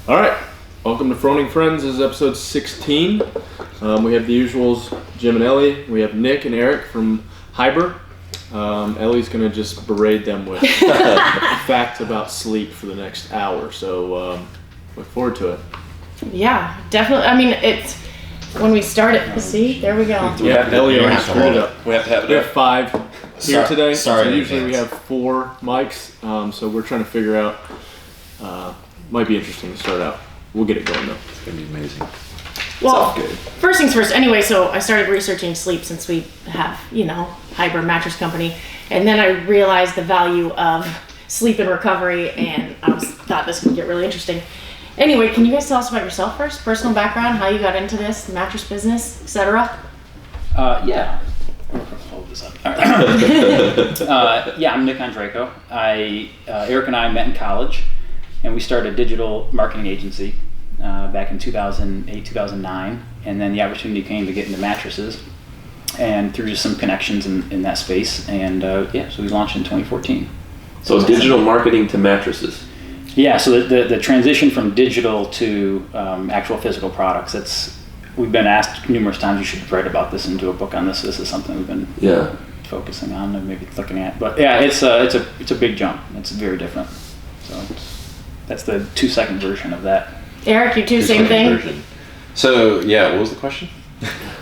All right, welcome to FRONING Friends. This is episode 16. We have the usuals, Jim and Ellie. We have Nick and Eric from HIBR. Ellie's going to just berate them with facts about sleep for the next hour, so look forward to it. Yeah, definitely. I mean, it's when we start it. See, there we go. Yeah, Ellie already screwed it up. We have to have it. We have 5 here today. Sorry. So usually we have 4 mics, so we're trying to figure out. Might be interesting to start out. We'll get it going though. It's gonna be amazing. Well, first things first. Anyway, so I started researching sleep since we have, HIBR Mattress Company, and then I realized the value of sleep and recovery, and I thought this would get really interesting. Anyway, can you guys tell us about yourself first? Personal background, how you got into this, the mattress business, etc. Yeah. Hold this up. All right. I'm Nick Ondrako. Eric and I met in college, and we started a digital marketing agency back in 2008, 2009, and then the opportunity came to get into mattresses, and through just some connections in that space, and so we launched in 2014. So digital marketing to mattresses. Yeah, so the transition from digital to actual physical products, we've been asked numerous times, you should write about this and do a book on this. This is something we've been focusing on and maybe looking at. But yeah, it's a big jump. It's very different. So that's the 2-second version of that. Eric, you too, same thing? Version. So yeah, what was the question?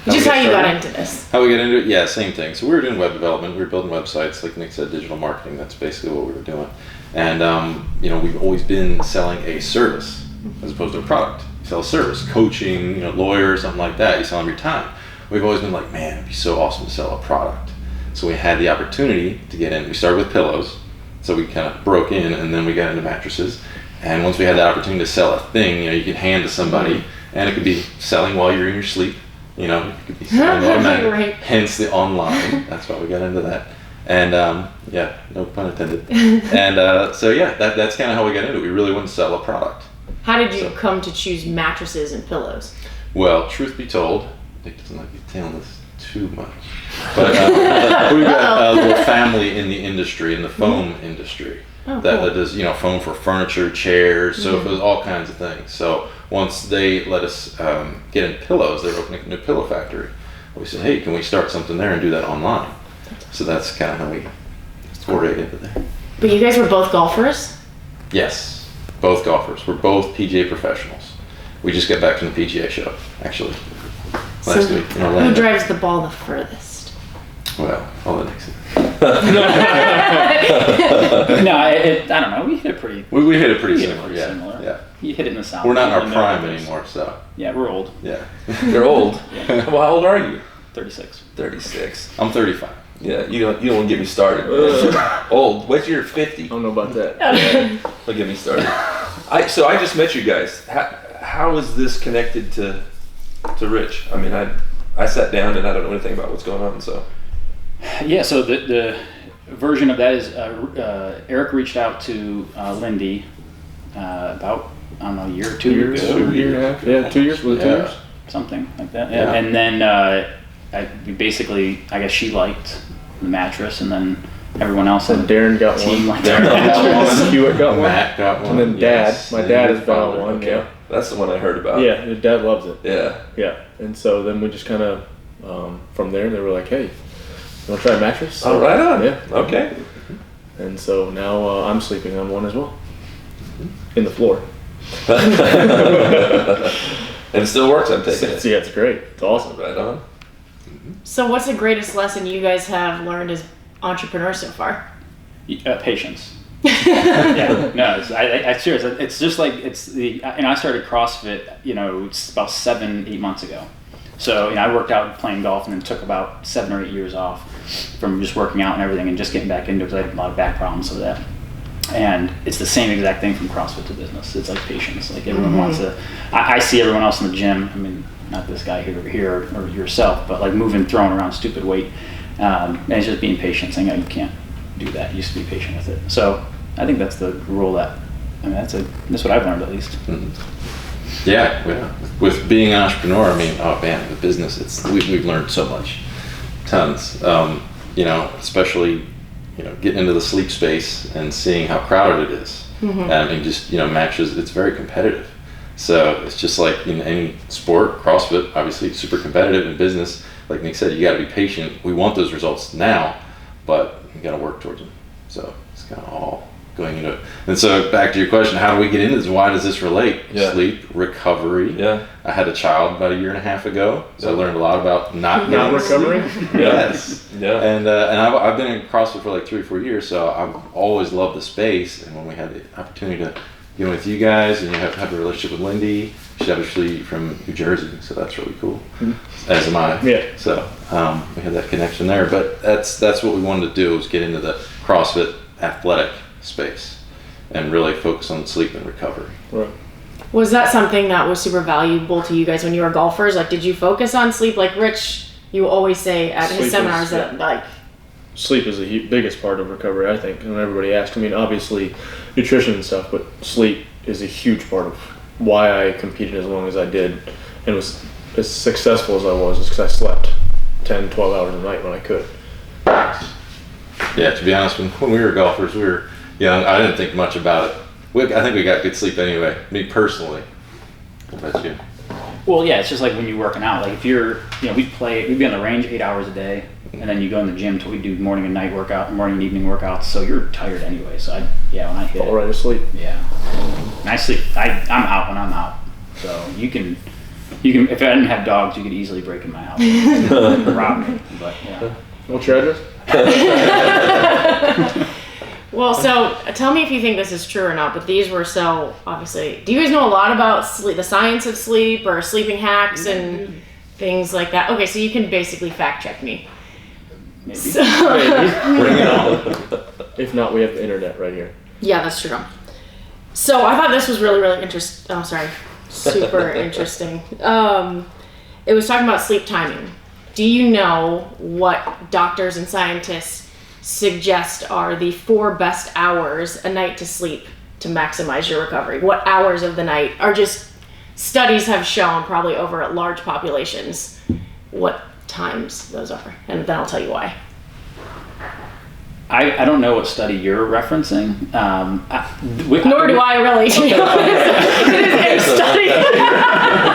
Just how you got into this. How we got into it? Yeah, same thing. So we were doing web development. We were building websites, like Nick said, digital marketing. That's basically what we were doing. And we've always been selling a service as opposed to a product. You sell a service, coaching, lawyer, something like that. You sell them your time. We've always been like, man, it'd be so awesome to sell a product. So we had the opportunity to get in. We started with pillows, so we kind of broke in, and then we got into mattresses. And once we had the opportunity to sell a thing, you could hand to somebody, and it could be selling while you're in your sleep. It could be selling automatic. Right. Hence the online. That's why we got into that. And no pun intended. And that's kind of how we got into it. We really wouldn't sell a product. How did you come to choose mattresses and pillows? Well, truth be told, Nick doesn't like me telling this too much. But we've got a little family in the industry, in the foam industry. That does, foam for furniture, chairs, sofas, all kinds of things. So once they let us get in pillows, they're opening a new pillow factory. We said, hey, can we start something there and do that online? So that's kind of how we forayed into there. But you guys were both golfers? Yes, both golfers. We're both PGA professionals. We just got back from the PGA show, actually, last week in Orlando. Who drives the ball the furthest? Well, all the next. No, I don't know. We hit it pretty. We hit it pretty similar. Yeah. You hit it in the south. We're not in our prime anymore, so. Yeah, we're old. Yeah. You're old. Yeah. Well, how old are you? 36. 36. I'm 35. Yeah, you don't want to get me started. Old. Wait till you're 50. I don't know about that. Don't get me started. So I just met you guys. How is this connected to Rich? I mean, I sat down and I don't know anything about what's going on, so. Yeah, so the version of that is Eric reached out to Lindy about, I don't know, a year or 2 years ago. 2 year and a half. Yeah, 2 years. Was it 2 years? Something like that. Yeah. And then I guess she liked the mattress, and then everyone else And Darren got team one. liked the mattress. Hewitt got one. Matt got one. And then yes. my dad has got one. Okay. Yeah. That's the one I heard about. Yeah, your dad loves it. Yeah. Yeah. And so then we just kind of, from there, they were like, hey, you want to try a mattress? Oh, right on. Yeah. Okay. And so now I'm sleeping on one as well. In the floor. And it still works, I'm taking it. Yeah, it's great. It's awesome. Right on. So what's the greatest lesson you guys have learned as entrepreneurs so far? Patience. Yeah, no, I serious. It's just like I started CrossFit, it's about 7-8 months ago. So I worked out playing golf, and then took about 7 or 8 years off from just working out and everything, and just getting back into it because I had a lot of back problems with that. And it's the same exact thing from CrossFit to business. It's like patience. Like everyone wants to. I see everyone else in the gym. I mean, not this guy here or yourself, but like moving, throwing around stupid weight, and it's just being patient. Saying, you can't do that. You just be patient with it. So I think that's the rule that's what I've learned at least. Mm-hmm. Yeah. With being an entrepreneur, the business, we've learned so much, tons. Especially getting into the sleep space and seeing how crowded it is. Mm-hmm. Just matches. It's very competitive. So it's just like in any sport, CrossFit, obviously super competitive in business. Like Nick said, you got to be patient. We want those results now, but you got to work towards them. So it's kind of all going into it. And so back to your question, how do we get into this? Why does this relate? Yeah. Sleep, recovery. Yeah. I had a child about 1.5 years ago, so I learned a lot about not recovering. Yes. Yeah. And I've been in CrossFit for like 3 or 4 years, so I've always loved the space. And when we had the opportunity to get with you guys, and you have a relationship with Lindy, she's obviously from New Jersey, so that's really cool. Mm-hmm. As am I. Yeah. So we had that connection there. But that's what we wanted to do, was get into the CrossFit athletic space and really focus on sleep and recovery. Right. Was that something that was super valuable to you guys when you were golfers? Like, did you focus on sleep? Like Rich, you always say at his seminars that like sleep is the biggest part of recovery, I think. And everybody asks, I mean, obviously nutrition and stuff, but sleep is a huge part of why I competed as long as I did and was as successful as I was, is because I slept 10, 12 hours a night when I could. Yeah, to be honest, when we were golfers, we were young. I didn't think much about it. I think we got good sleep anyway, me personally. What about you? Well, yeah, it's just like when you're working out. Like if you're, we'd be on the range 8 hours a day, and then you go in the gym till we do morning and night workout, morning and evening workouts. So you're tired anyway. So when I hit Fall right asleep. Yeah, and I sleep. I'm out when I'm out. So you can. If I didn't have dogs, you could easily break in my house and rob me. But yeah. What's your address? Well, so tell me if you think this is true or not, but these were so, obviously, do you guys know a lot about sleep, the science of sleep or sleeping hacks and things like that? Okay, so you can basically fact check me. Maybe. So, Bring it on. If not, we have the internet right here. yeah, that's true. So I thought this was really, really interesting. Oh, sorry. Super interesting. It was talking about sleep timing. Do you know what doctors and scientists suggest are the 4 best hours a night to sleep to maximize your recovery? What hours of the night are just studies have shown, probably over large populations, what times those are, and then I'll tell you why. I don't know what study you're referencing. Nor do I really. It is a study.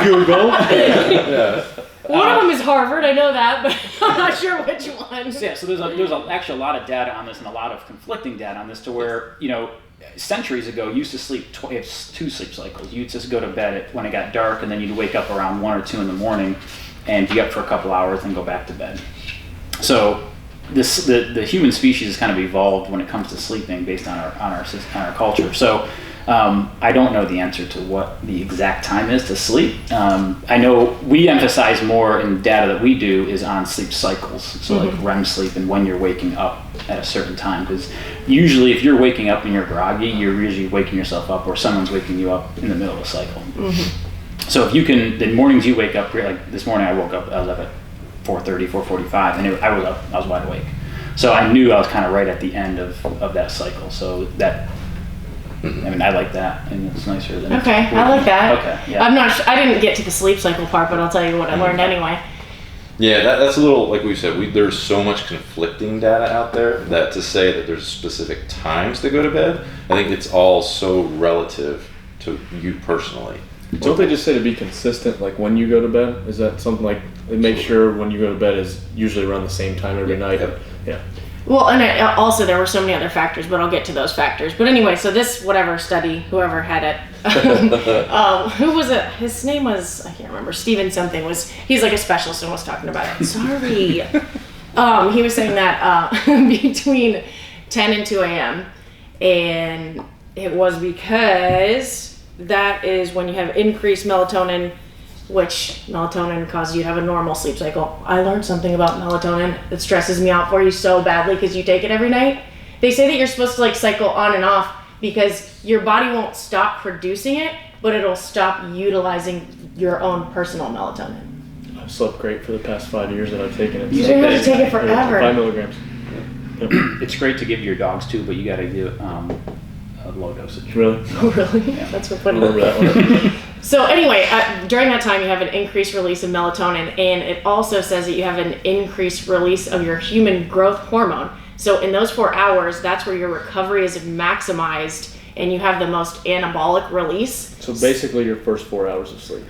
Google. Yeah. One of them is Harvard, I know that, but I'm not sure which one. Yeah, so there's actually a lot of data on this and a lot of conflicting data on this to where, centuries ago, you used to sleep 2 sleep cycles. You'd just go to bed when it got dark, and then you'd wake up around 1 or 2 in the morning and be up for a couple hours and go back to bed. So the human species has kind of evolved when it comes to sleeping based on our culture. So I don't know the answer to what the exact time is to sleep. I know we emphasize more in data that we do is on sleep cycles. So like REM sleep and when you're waking up at a certain time. Because usually if you're waking up and you're groggy, you're usually waking yourself up or someone's waking you up in the middle of a cycle. So if you can, the mornings you wake up, like this morning I woke up, I was up at 4:30, 4:45, and I was wide awake. So I knew I was kind of right at the end of that cycle. So that, I like that, and it's nicer than. Okay, I like that. Okay, yeah. I didn't get to the sleep cycle part, but I'll tell you what I learned anyway. Yeah, that's a little, like we said, there's so much conflicting data out there that to say that there's specific times to go to bed, I think it's all so relative to you personally. Don't they just say to be consistent, like when you go to bed? Is that something like, they make sure when you go to bed is usually around the same time every night? Yeah. Well, and also there were so many other factors, but I'll get to those factors. But anyway, so this study, whoever had it, who was it? His name was, I can't remember, Steven something, he's like a specialist and was talking about it. Sorry. He was saying that between 10 and 2 a.m. and it was because that is when you have increased melatonin, which melatonin causes you to have a normal sleep cycle. I learned something about melatonin. It stresses me out for you so badly because you take it every night. They say that you're supposed to cycle on and off because your body won't stop producing it, but it'll stop utilizing your own personal melatonin. I've slept great for the past 5 years that I've taken it. You have to take it forever. 5 milligrams. Yep. It's great to give your dogs too, but you got to do it a low dosage. Really? Oh, really? Yeah. That's what put it. Remember that one. So anyway, during that time you have an increased release of melatonin, and it also says that you have an increased release of your human growth hormone. So in those 4 hours, that's where your recovery is maximized and you have the most anabolic release. So basically your first 4 hours of sleep.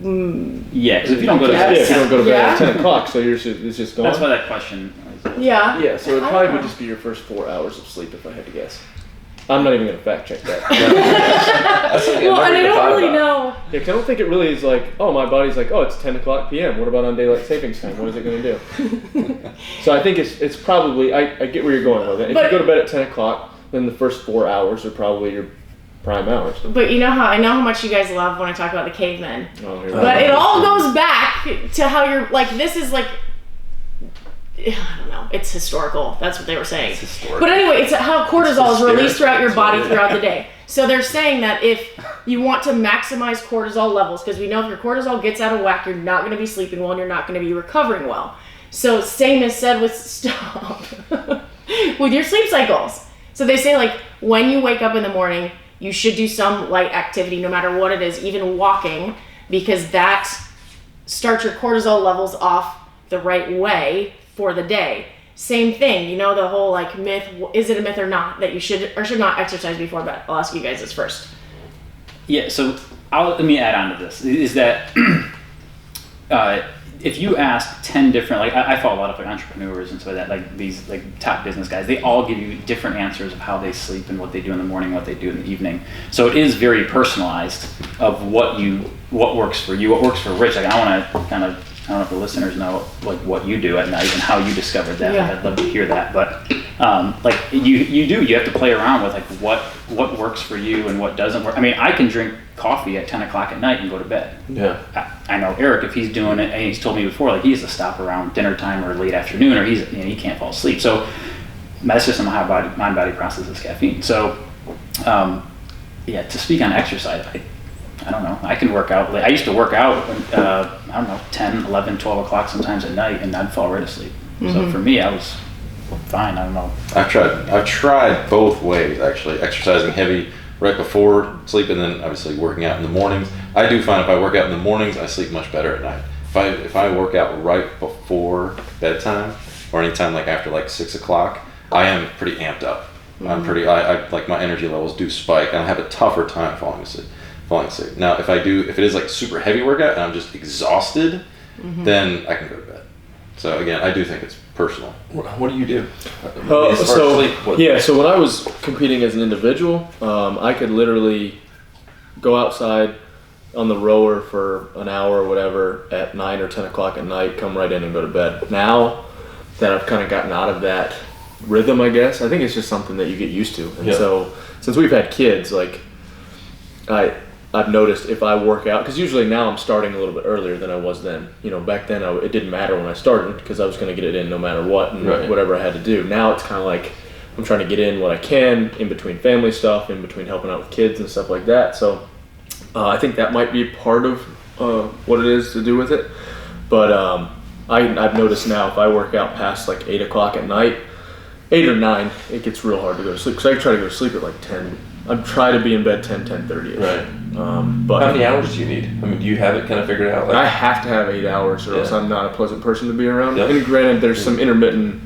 Yeah, because if you don't go to Yeah, bed, if you don't go to bed Yeah. at 10 o'clock, so it's just gone. that's why that question. Yeah. Yeah, so it I probably don't would know. just be your first 4 hours of sleep if I had to guess. I'm not even going to fact check that. Well, and I don't really know. Yeah, 'cause I don't think it really is like, oh, my body's like, oh, it's 10 o'clock p.m. What about on daylight savings time? What is it going to do? So I think it's probably, I get where you're going with it. If But- you go to bed at 10 o'clock, then the first 4 hours are probably your prime hours. But you know how I know how much you guys love when I talk about the cavemen. Oh, here we But go. it all goes back to how you're like. This is like. I don't know. It's historical. That's what they were saying. It's historical. But anyway, it's how cortisol is the released spirit. throughout your body Yeah. throughout the day. So they're saying that if you want to maximize cortisol levels, because we know if your cortisol gets out of whack, you're not going to be sleeping well and you're not going to be recovering well. So same is said with with your sleep cycles. So they say like when you wake up in the morning, you should do some light activity, no matter what it is, even walking, because that starts your cortisol levels off the right way for the day. Same thing, you know, the whole like myth, is it a myth or not that you should or should not exercise before bed? I'll ask you guys this first. Yeah, so let me add on to this, is that if you ask 10 different, like I follow a lot of like entrepreneurs and so that, like these like top business guys, they all give you different answers of how they sleep and what they do in the morning, what they do in the evening. So it is very personalized of what works for you, what works for Rich. Like I want to kind of, I don't know if the listeners know like what you do at night and how you discovered that. Yeah. I'd love to hear that. But like you have to play around with like what works for you and what doesn't work. I mean, I can drink coffee at 10 o'clock at night and go to bed. Yeah. I know Eric, if he's doing it, and he's told me before, like he has to stop around dinner time or late afternoon, or he can't fall asleep. So that's just how mind body processes caffeine. So yeah, to speak on exercise, I don't know. I can work out. I used to work out, I don't know, 10, 11, 12 o'clock sometimes at night, and I'd fall right asleep. So for me, I was fine. I don't know. I've tried both ways actually, exercising heavy right before sleep and then obviously working out in the mornings. I do find if I work out in the mornings, I sleep much better at night. If I work out right before bedtime or anytime like after like 6 o'clock, I am pretty amped up. I'm pretty, I like my energy levels do spike and I have a tougher time falling asleep. Now if it is like super heavy workout and I'm just exhausted, then I can go to bed. So again, I do think it's personal. What do you do? So So when I was competing as an individual, I could literally go outside on the rower for an hour or whatever at 9 or 10 o'clock at night, come right in and go to bed. Now that I've kind of gotten out of that rhythm, I guess, I think it's just something that you get used to. And so since we've had kids, like I've noticed if I work out, because usually now I'm starting a little bit earlier than I was then. You know, back then it didn't matter when I started because I was going to get it in no matter what and whatever I had to do. Now it's kind of like I'm trying to get in what I can in between family stuff, in between helping out with kids and stuff like that. So I think that might be part of what it is to do with it. But I've noticed now if I work out past like 8 o'clock at night, 8 or 9, it gets real hard to go to sleep. Because I try to go to sleep at like 10. I try to be in bed 10:30. Right. But how many hours do you need? I mean, do you have it kind of figured out? Like, I have to have 8 hours or else I'm not a pleasant person to be around. Yep. And granted, there's some intermittent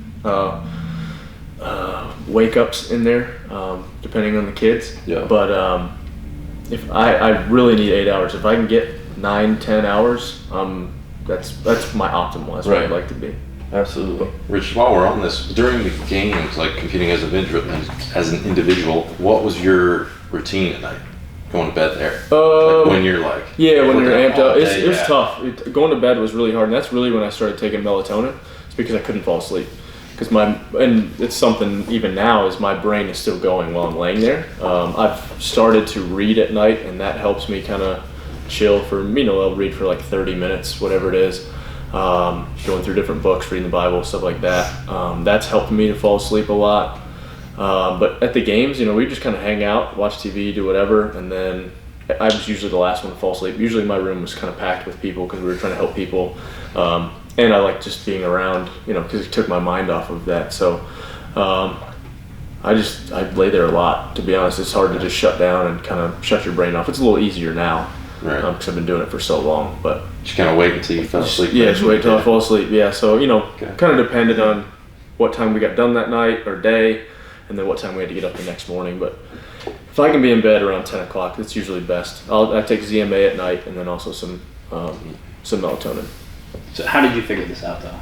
wake ups in there, depending on the kids. Yeah. But if I really need 8 hours. If I can get 9-10 hours, that's my optimal. That's where I'd like to be. Absolutely. Rich, while we're on this, during the games, like competing as an individual, what was your routine at night? Going to bed there? Like when you're like... Yeah, when you're amped up. It was yeah. tough. Going to bed was really hard, and that's really when I started taking melatonin. It's because I couldn't fall asleep. Because and it's something even now is my brain is still going while I'm laying there. I've started to read at night, and that helps me kind of chill for, I'll read for like 30 minutes, whatever it is. Going through different books, reading the Bible, stuff like that. That's helped me to fall asleep a lot. But at the games, we just kind of hang out, watch TV, do whatever, and then I was usually the last one to fall asleep. Usually my room was kind of packed with people because we were trying to help people. And I like just being around, because it took my mind off of that. So I lay there a lot, to be honest. It's hard to just shut down and kind of shut your brain off. It's a little easier now. Right. Because I've been doing it for so long, but just kind of wait until you fell asleep. Yeah, just wait till I fall asleep. Yeah, so kind of depended on what time we got done that night or day, and then what time we had to get up the next morning. But if I can be in bed around 10 o'clock, that's usually best. I take ZMA at night and then also some melatonin. So how did you figure this out though?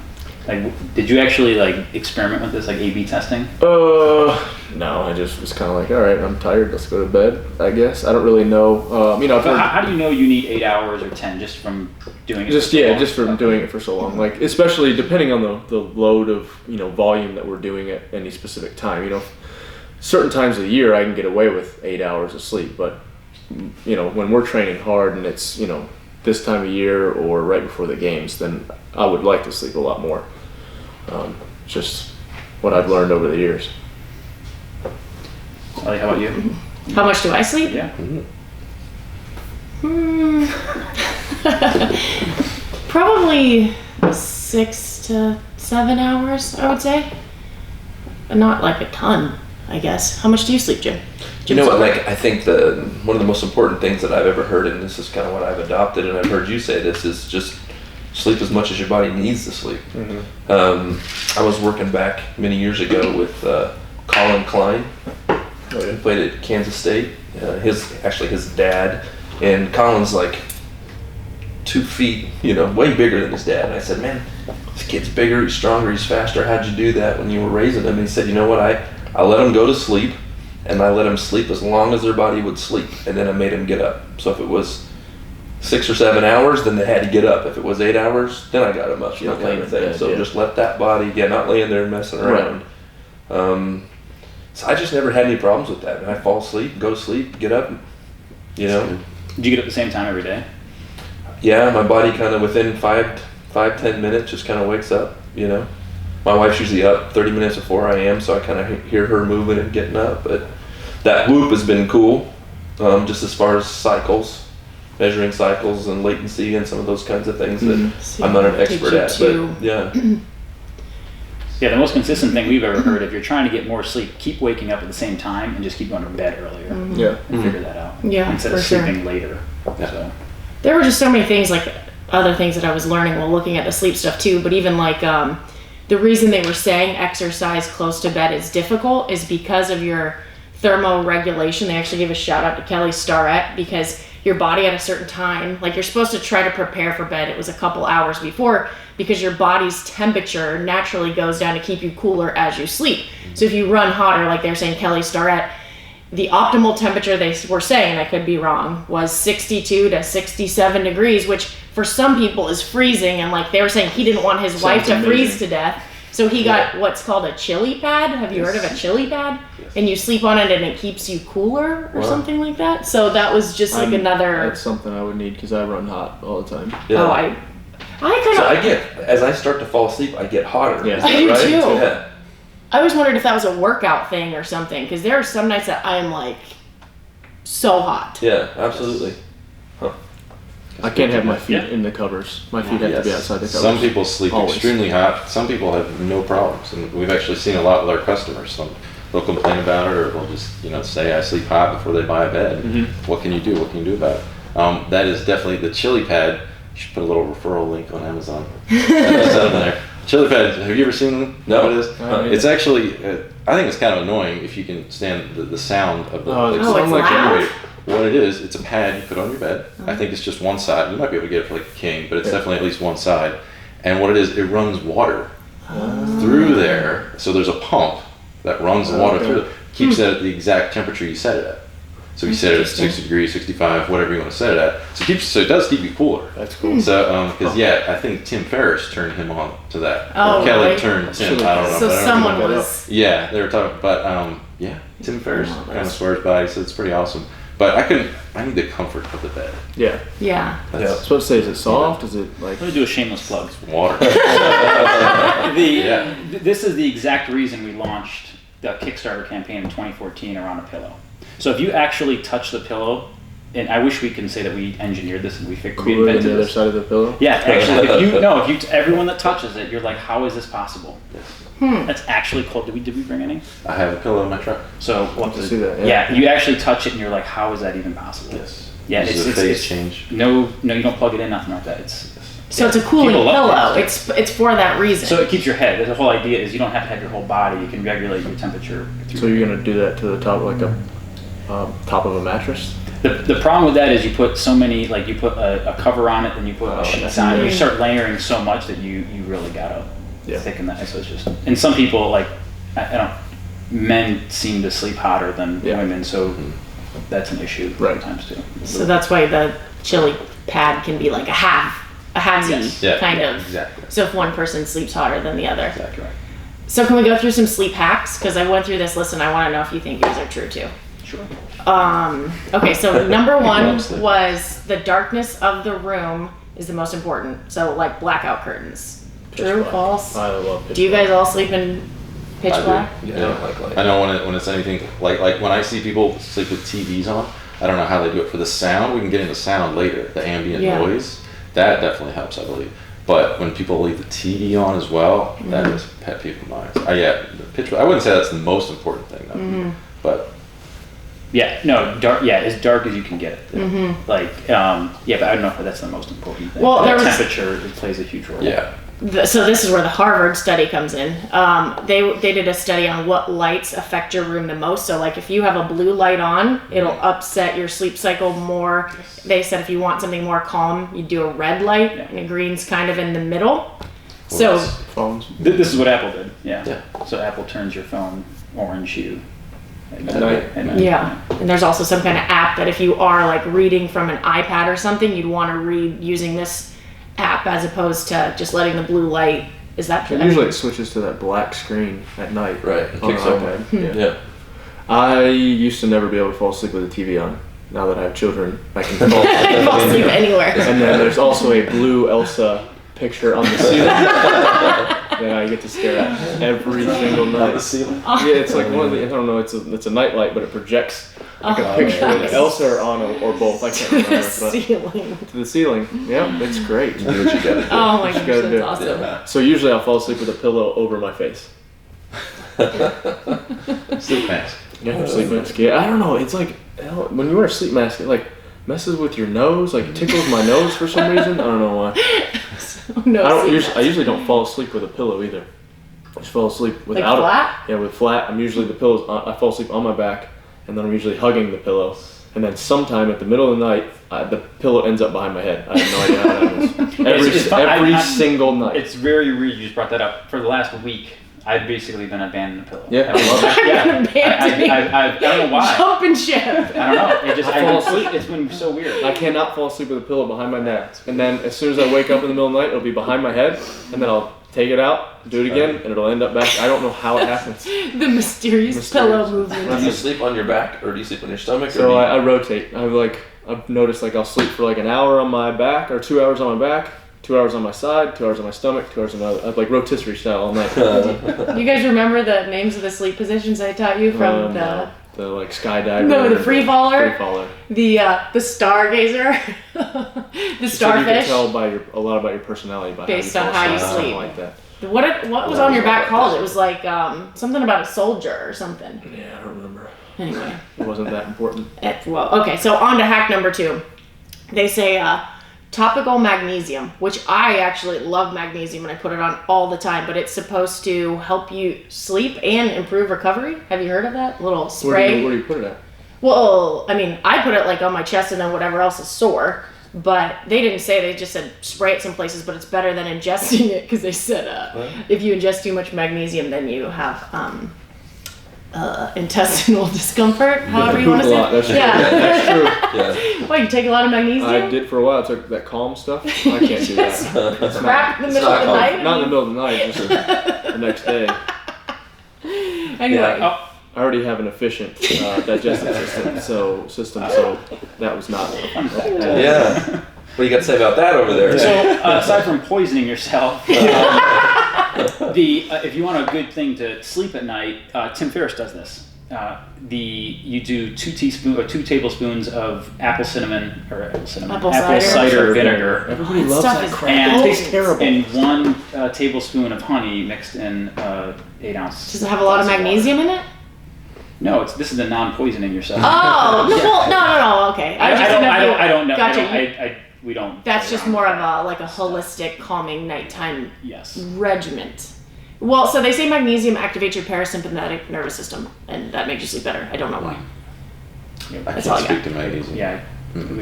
Like, did you actually like experiment with this, like A/B testing? No, I just was kind of like, all right, I'm tired, let's go to bed, I guess. I don't really know. How do you know you need 8 hours or 10 just from doing it? Just from doing it for so long. Like, especially depending on the load of, volume that we're doing at any specific time. Certain times of the year I can get away with 8 hours of sleep, but when we're training hard and it's, this time of year or right before the games, then I would like to sleep a lot more. Just what I've learned over the years. Ellie, how about you? How much do I sleep? Yeah. Probably 6 to 7 hours, I would say. Not like a ton, I guess. How much do you sleep, Jim? You know what? Like, I think one of the most important things that I've ever heard, and this is kind of what I've adopted, and I've heard you say this, is just sleep as much as your body needs to sleep. I was working back many years ago with Colin Klein. He played at Kansas State. His dad, and Colin's like 2 feet, way bigger than his dad. And I said, man, this kid's bigger, he's stronger, he's faster. How'd you do that when you were raising him? And he said, you know what? I let him go to sleep, and I let him sleep as long as their body would sleep, and then I made him get up. So if it was 6 or 7 hours, then they had to get up. If it was 8 hours, then I got him up, kind of thing. So just let that body, not laying there messing around. Right. So I just never had any problems with that. And I fall asleep, go to sleep, get up, Did you get up at the same time every day? Yeah, my body kind of within 5-10 minutes just kind of wakes up, My wife's usually up 30 minutes before I am, so I kind of hear her moving and getting up. But that whoop has been cool, just as far as cycles, measuring cycles and latency and some of those kinds of things that I'm not an expert at. But yeah. Yeah, the most consistent thing we've ever heard, if you're trying to get more sleep, keep waking up at the same time and just keep going to bed earlier. Yeah. And figure that out. Yeah, instead of sleeping later. Yeah. So. There were just so many things, like other things that I was learning while looking at the sleep stuff too, but even like the reason they were saying exercise close to bed is difficult is because of your thermoregulation. They actually give a shout out to Kelly Starrett, because your body at a certain time, like you're supposed to try to prepare for bed. It was a couple hours before, because your body's temperature naturally goes down to keep you cooler as you sleep. So if you run hotter, like they're saying Kelly Starrett, the optimal temperature they were saying, I could be wrong, was 62 to 67 degrees, which for some people is freezing. And like they were saying, he didn't want his wife to freeze to death. So he got what's called a chili pad. Have you heard of a chili pad? Yes. And you sleep on it and it keeps you cooler or something like that. So that was just like another... That's something I would need because I run hot all the time. Yeah. Oh, I kind of... So I get, as I start to fall asleep, I get hotter. Yeah. Is that I do right? too. Yeah. I always wondered if that was a workout thing or something, because there are some nights that I'm like so hot. Yeah, absolutely. Huh. I can't have my feet in the covers. My feet have to be outside the covers. Some people sleep Always. extremely hot. Some people have no problems, and we've actually seen a lot with our customers. Some they'll complain about it, or they'll just say I sleep hot before they buy a bed. Mm-hmm. What can you do? What can you do about it? That is definitely the chili pad. You should put a little referral link on Amazon. There. Chili pad. Have you ever seen them? No. What it is? It's actually. I think it's kind of annoying if you can stand the sound of the. Oh, it's loud? What it is, it's a pad you put on your bed. I think it's just one side. You might be able to get it for like a king, but it's definitely at least one side. And what it is, it runs water through there. So there's a pump that runs the water through it, keeps it at the exact temperature you set it at. So you set it at 60 degrees, 65, whatever you want to set it at. So it does keep you cooler. That's cool. So, because I think Tim Ferriss turned him on to that. Oh, or Kelly really? turned Tim, I don't know. So but I don't someone know. was... Yeah, they were talking, but Tim Ferriss kind of swears by it, so it's pretty awesome. But I need the comfort of the bed. Yeah. Yeah. I was supposed to say, is it soft? Is it like... Let me do a shameless plug. Water. This is the exact reason we launched the Kickstarter campaign in 2014 around a pillow. So if you actually touch the pillow, and I wish we can say that we engineered this and we cooler than the other side of the pillow? Yeah, actually, everyone that touches it, you're like, how is this possible? That's actually cold. Did we bring any? I have a pillow in my truck. So Love to see that. Yeah, you actually touch it and you're like, how is that even possible? Yes. Yeah, This is a phase change. No, you don't plug it in, nothing like that. So it's a cooling People love pillow. it. It's for that reason. So it keeps your head. The whole idea is you don't have to have your whole body. You can regulate your temperature. So you're going to do that to the top like a... top of a mattress. The problem with that is you put so many, like you put a cover on it, then you put sheets on it. You start layering so much that you really gotta thicken that. So it's just, and some people like, I don't. Men seem to sleep hotter than women, so that's an issue sometimes too. So that's why the chili pad can be like a halvesies kind of. Exactly. So if one person sleeps hotter than the other. Exactly right. So can we go through some sleep hacks? Because I went through this list and I want to know if you think these are true too. Sure. Okay, so number one was the darkness of the room is the most important. So like blackout curtains. True, false? I love pitch Do you black. guys all sleep in pitch black? Yeah, I don't like light. I know when it's anything like when I see people sleep with TVs on, I don't know how they do it for the sound. We can get into sound later, the ambient noise. That definitely helps, I believe. But when people leave the TV on as well, that is a pet peeve of mine. The pitch. I wouldn't say that's the most important thing, though. But dark. Yeah, as dark as you can get it. Like, but I don't know if that's the most important thing. Well, temperature it plays a huge role. yeah. So this is where the Harvard study comes in. They did a study on what lights affect your room the most. So like if you have a blue light on, it'll upset your sleep cycle more. They said if you want something more calm, you do a red light, and a green's kind of in the middle. So Phones. This is what Apple did. Yeah. So Apple turns your phone orange hue at night. yeah, and there's also some kind of app that if you are like reading from an iPad or something, you'd want to read using this app as opposed to just letting the blue light. Is that true? Usually it switches to that black screen at night. Right. It on kicks an over. iPad. Yeah. I used to never be able to fall asleep with the TV on. Now that I have children, I can fall I can fall asleep anywhere. And then there's also a blue Elsa picture on the ceiling that I get to stare at every single night. On the ceiling. Yeah, it's like one of the, I don't know, it's a night light, but it projects like a picture with Elsa or Anna or both. I can't remember. Ceiling. To the ceiling. Yeah, it's great. Do what you gotta do. Oh my gosh, gotta that's do. awesome. Yeah. So usually I'll fall asleep with a pillow over my face. Sleep mask. Yeah, sleep mask. Yeah, I don't know. It's like when you wear a sleep mask, it like messes with your nose. Like it tickles my nose for some reason. I don't know why. No, I usually don't fall asleep with a pillow either. I just fall asleep without like flat? Yeah, with flat. I'm usually the pillows. I fall asleep on my back, and then I'm usually hugging the pillow. And then sometime at the middle of the night, the pillow ends up behind my head. I have no idea how that happens. Every single night. It's very weird you just brought that up. For the last week, I've basically been abandoning the pillow. Yeah, I love it. I don't know why. Jumping ship. I don't know. It just I fall asleep. It's been so weird. I cannot fall asleep with a pillow behind my neck. And then as soon as I wake up in the middle of the night, it'll be behind my head, and then I'll take it out, do it again, and it'll end up back. I don't know how it happens. The mysterious pillow movement. Do you sleep on your back or do you sleep on your stomach? So I rotate. I've noticed like I'll sleep for like an hour on my back or 2 hours on my back, 2 hours on my side, 2 hours on my stomach, 2 hours on my other. Like rotisserie style all night. You guys remember the names of the sleep positions I taught you from the like skydiver. No, the free faller. Free faller. The stargazer. The starfish. You can tell by a lot about your personality by based how you on how you fall asleep. sleep. Like that. What was on your back called? It was like something about a soldier or something. Yeah, I don't remember. Anyway. It wasn't that important. Okay, so on to hack number 2. They say topical magnesium, which I actually love magnesium and I put it on all the time, but it's supposed to help you sleep and improve recovery. Have you heard of that? Little spray. Where do you put it at? Well, I mean, I put it like on my chest and then whatever else is sore, but they didn't say, they just said spray it some places, but it's better than ingesting it because they said if you ingest too much magnesium, then you have intestinal discomfort, however you want to say it. That's true. That's true. Yeah. What, you take a lot of magnesium? I did for a while. I took that calm stuff. I can't do that. It's crap in the middle of the not night? Not in the middle of the night, just the next day. Anyway. Yeah. I already have an efficient digestive system, so that was not. Yeah. What do you got to say about that over there? So aside from poisoning yourself, if you want a good thing to sleep at night, Tim Ferriss does this. You do 2 tablespoons of apple cider vinegar. Everybody loves stuff that is crap. And It tastes terrible. And 1 tablespoon of honey mixed in 8 ounces. Does it have a lot of magnesium in it? No, this is the non-poisoning yourself. Oh, no, okay. I don't know. Gotcha. We don't. That's just more of a holistic calming nighttime Yes. regiment. Well, so they say magnesium activates your parasympathetic nervous system, and that makes you sleep better. I don't know why. I That's all I can't speak to magnesium. Yeah. We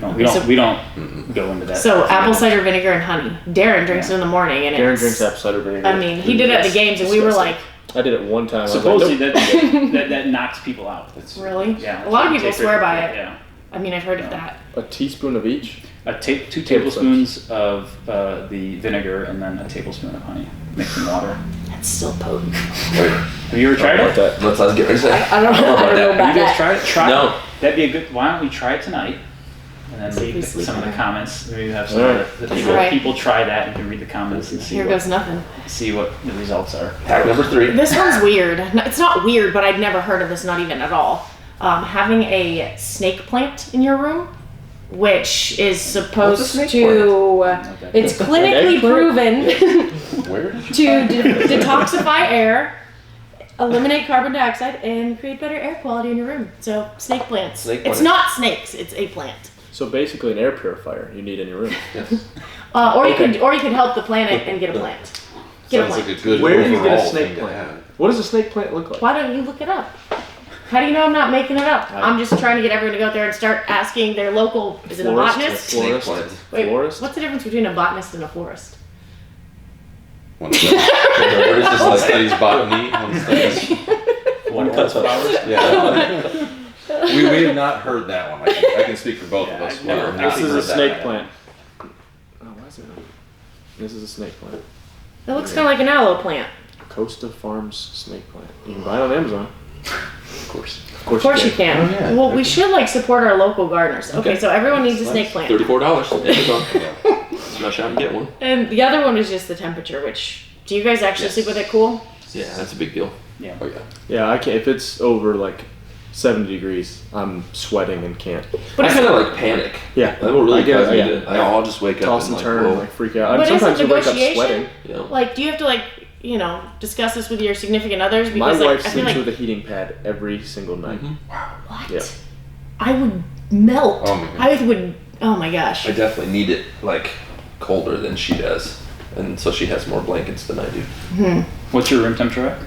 don't go into that. So apple cider vinegar and honey. Darren drinks it in the morning, and Darren drinks apple cider vinegar. I mean, he did it at the games, and we were like, I did it one time. Supposedly that knocks people out. really? Yeah. A lot of people swear by it. Yeah. I mean, I've heard of that. A teaspoon of each. 2 tablespoons of the vinegar and then a tablespoon of honey mixed in water. That's still potent. Wait, Have you ever tried it? Let's get ready to say. I don't know about Have you guys that. tried it? Try No. it. That'd be a good. Why don't we try it tonight? And then See if we read sleep some of the on it. comments. Maybe have some Alright. of the Alright. people try that and can read the comments and Here goes nothing. see what the results are. Hack number 3. This one's weird. No, it's not weird, but I'd never heard of this, not even at all. Having a snake plant in your room, which is supposed snake to, it's clinically eggplant? proven where did you to detoxify air, eliminate carbon dioxide, and create better air quality in your room. So snake plants. Snake It's plant. not snakes. It's a plant. So basically, an air purifier you need in your room. Yes. Or Okay. you could help the planet and get a plant. Get a Sounds plant. like a good Where do you get a overall snake thing to plant? have. What does a snake plant look like? Why don't you look it up? How do you know I'm not making it up? I'm just trying to get everyone to go out there and start asking their local. Is it a Florist? botanist? Snake Florist? plant. Wait, Florist? what's the difference between a botanist and a florist? One studies botany, one studies. One cuts flowers. Yeah. we have not heard that one. I can speak for both of us. Yeah, We have I've not This is heard a that snake one. plant. Oh, why is it? This is a snake plant. It looks kind of like an aloe plant. Costa Farms snake plant. You can buy it on Amazon. Of course. Of course you can. Oh, yeah. Well, we should support our local gardeners. Okay, so everyone needs a snake plant. $34. Amazon. Smash out and get one. And the other one is just the temperature, which, do you guys actually Yes. sleep with it cool? Yeah, that's a big deal. Yeah. Oh yeah. Yeah, I can't. If it's over like 70 degrees, I'm sweating and can't. But I it's, kind of like panic. Yeah, That will really I get cause it, me yeah. to. I'll just wake up Toss and and like, turn, whoa. and like freak out. But Sometimes isn't you wake up negotiation- sweating. You know? like, do you have to discuss this with your significant others? My Because wife I feel sleeps like with a heating pad every single night. what? Yeah. I would melt. Oh my God. I would. Oh my gosh. I definitely need it like colder than she does, and so she has more blankets than I do. What's your room temperature at?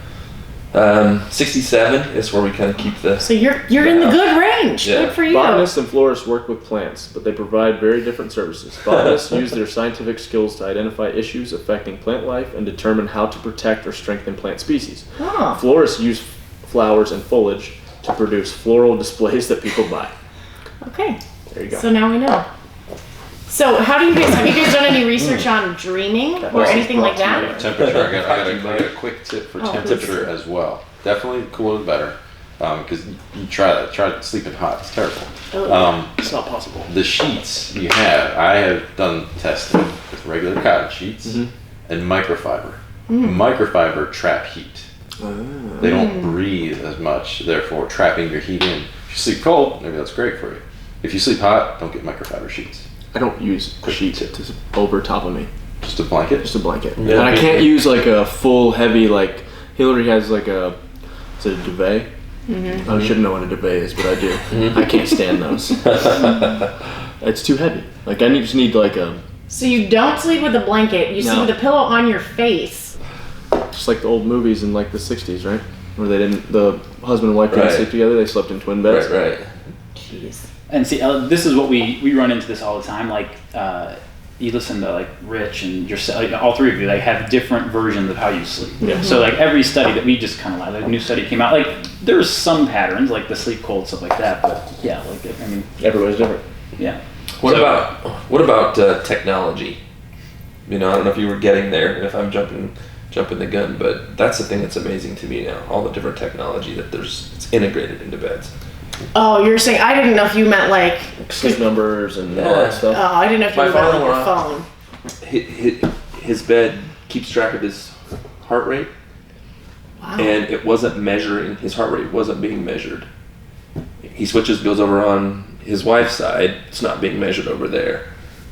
67 is where we kind of keep the. So you're in the good range. Yeah. Good for you. Botanists and florists work with plants, but they provide very different services. Botanists use their scientific skills to identify issues affecting plant life and determine how to protect or strengthen plant species. Oh. Florists use flowers and foliage to produce floral displays that people buy. Okay. There you go. So now we know. So have you guys done any research on dreaming or anything like that? Temperature. I got a quick tip for Oh, temperature as well. Definitely cooler the better. Because you try that. Try sleeping hot. It's terrible. It's not possible. The sheets you have, I have done testing with regular cotton sheets and microfiber. Microfiber trap heat. They don't breathe as much, therefore trapping your heat in. If you sleep cold, maybe that's great for you. If you sleep hot, don't get microfiber sheets. I don't use a sheet to over top of me. Just a blanket. Just a blanket. Yeah. And I can't use like a full heavy, like Hillary has like a, is it a duvet? I shouldn't know what a duvet is, but I do. I can't stand those. It's too heavy. Like I just need like a, So you don't sleep with a blanket. You sleep No. with a pillow on your face. just like the old movies in like the 60s, right? Where they didn't, the husband and wife didn't Right. sleep together, they slept in twin beds. Right. Jeez. And see, this is what we run into this all the time. Like, you listen to like Rich and yourself, all three of you, like have different versions of how you sleep. Yeah. So like every study that we just kind of like a new study came out, like there's some patterns like the sleep cold stuff like that, but yeah, like I mean, Everybody's different. yeah. What about technology? You know, I don't know if you were getting there, if I'm jumping the gun, but that's the thing that's amazing to me now. All the different technology that it's integrated into beds. Oh, you're saying, I didn't know if you meant like, Sleep numbers and all Yeah. that stuff. oh, I didn't know if you My meant like your father-in-law- phone. His bed keeps track of his heart rate, Wow. and it wasn't measuring. His heart rate wasn't being measured. He goes over on his wife's side. It's not being measured over there.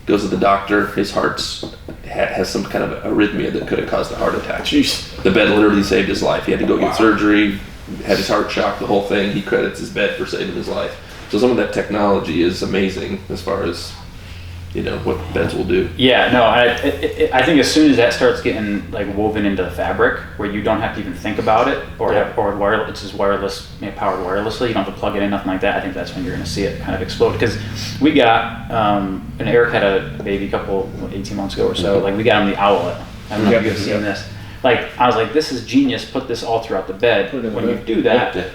Goes to the doctor. His heart's has some kind of arrhythmia that could have caused a heart attack. Jeez. The bed literally saved his life. He had to go get surgery, had his heart shocked, the whole thing. He credits his bed for saving his life. So some of that technology is amazing as far as what beds will do. Yeah, no, I think as soon as that starts getting like woven into the fabric, where you don't have to even think about it, or it's just wireless, powered wirelessly, you don't have to plug it in, nothing like that. I think that's when you're going to see it kind of explode. Because we got, and Eric had a baby 18 months ago or so. Like we got him the Owlet. I don't know if you've seen this. Like I was like, this is genius. Put this all throughout the bed. When you do that, the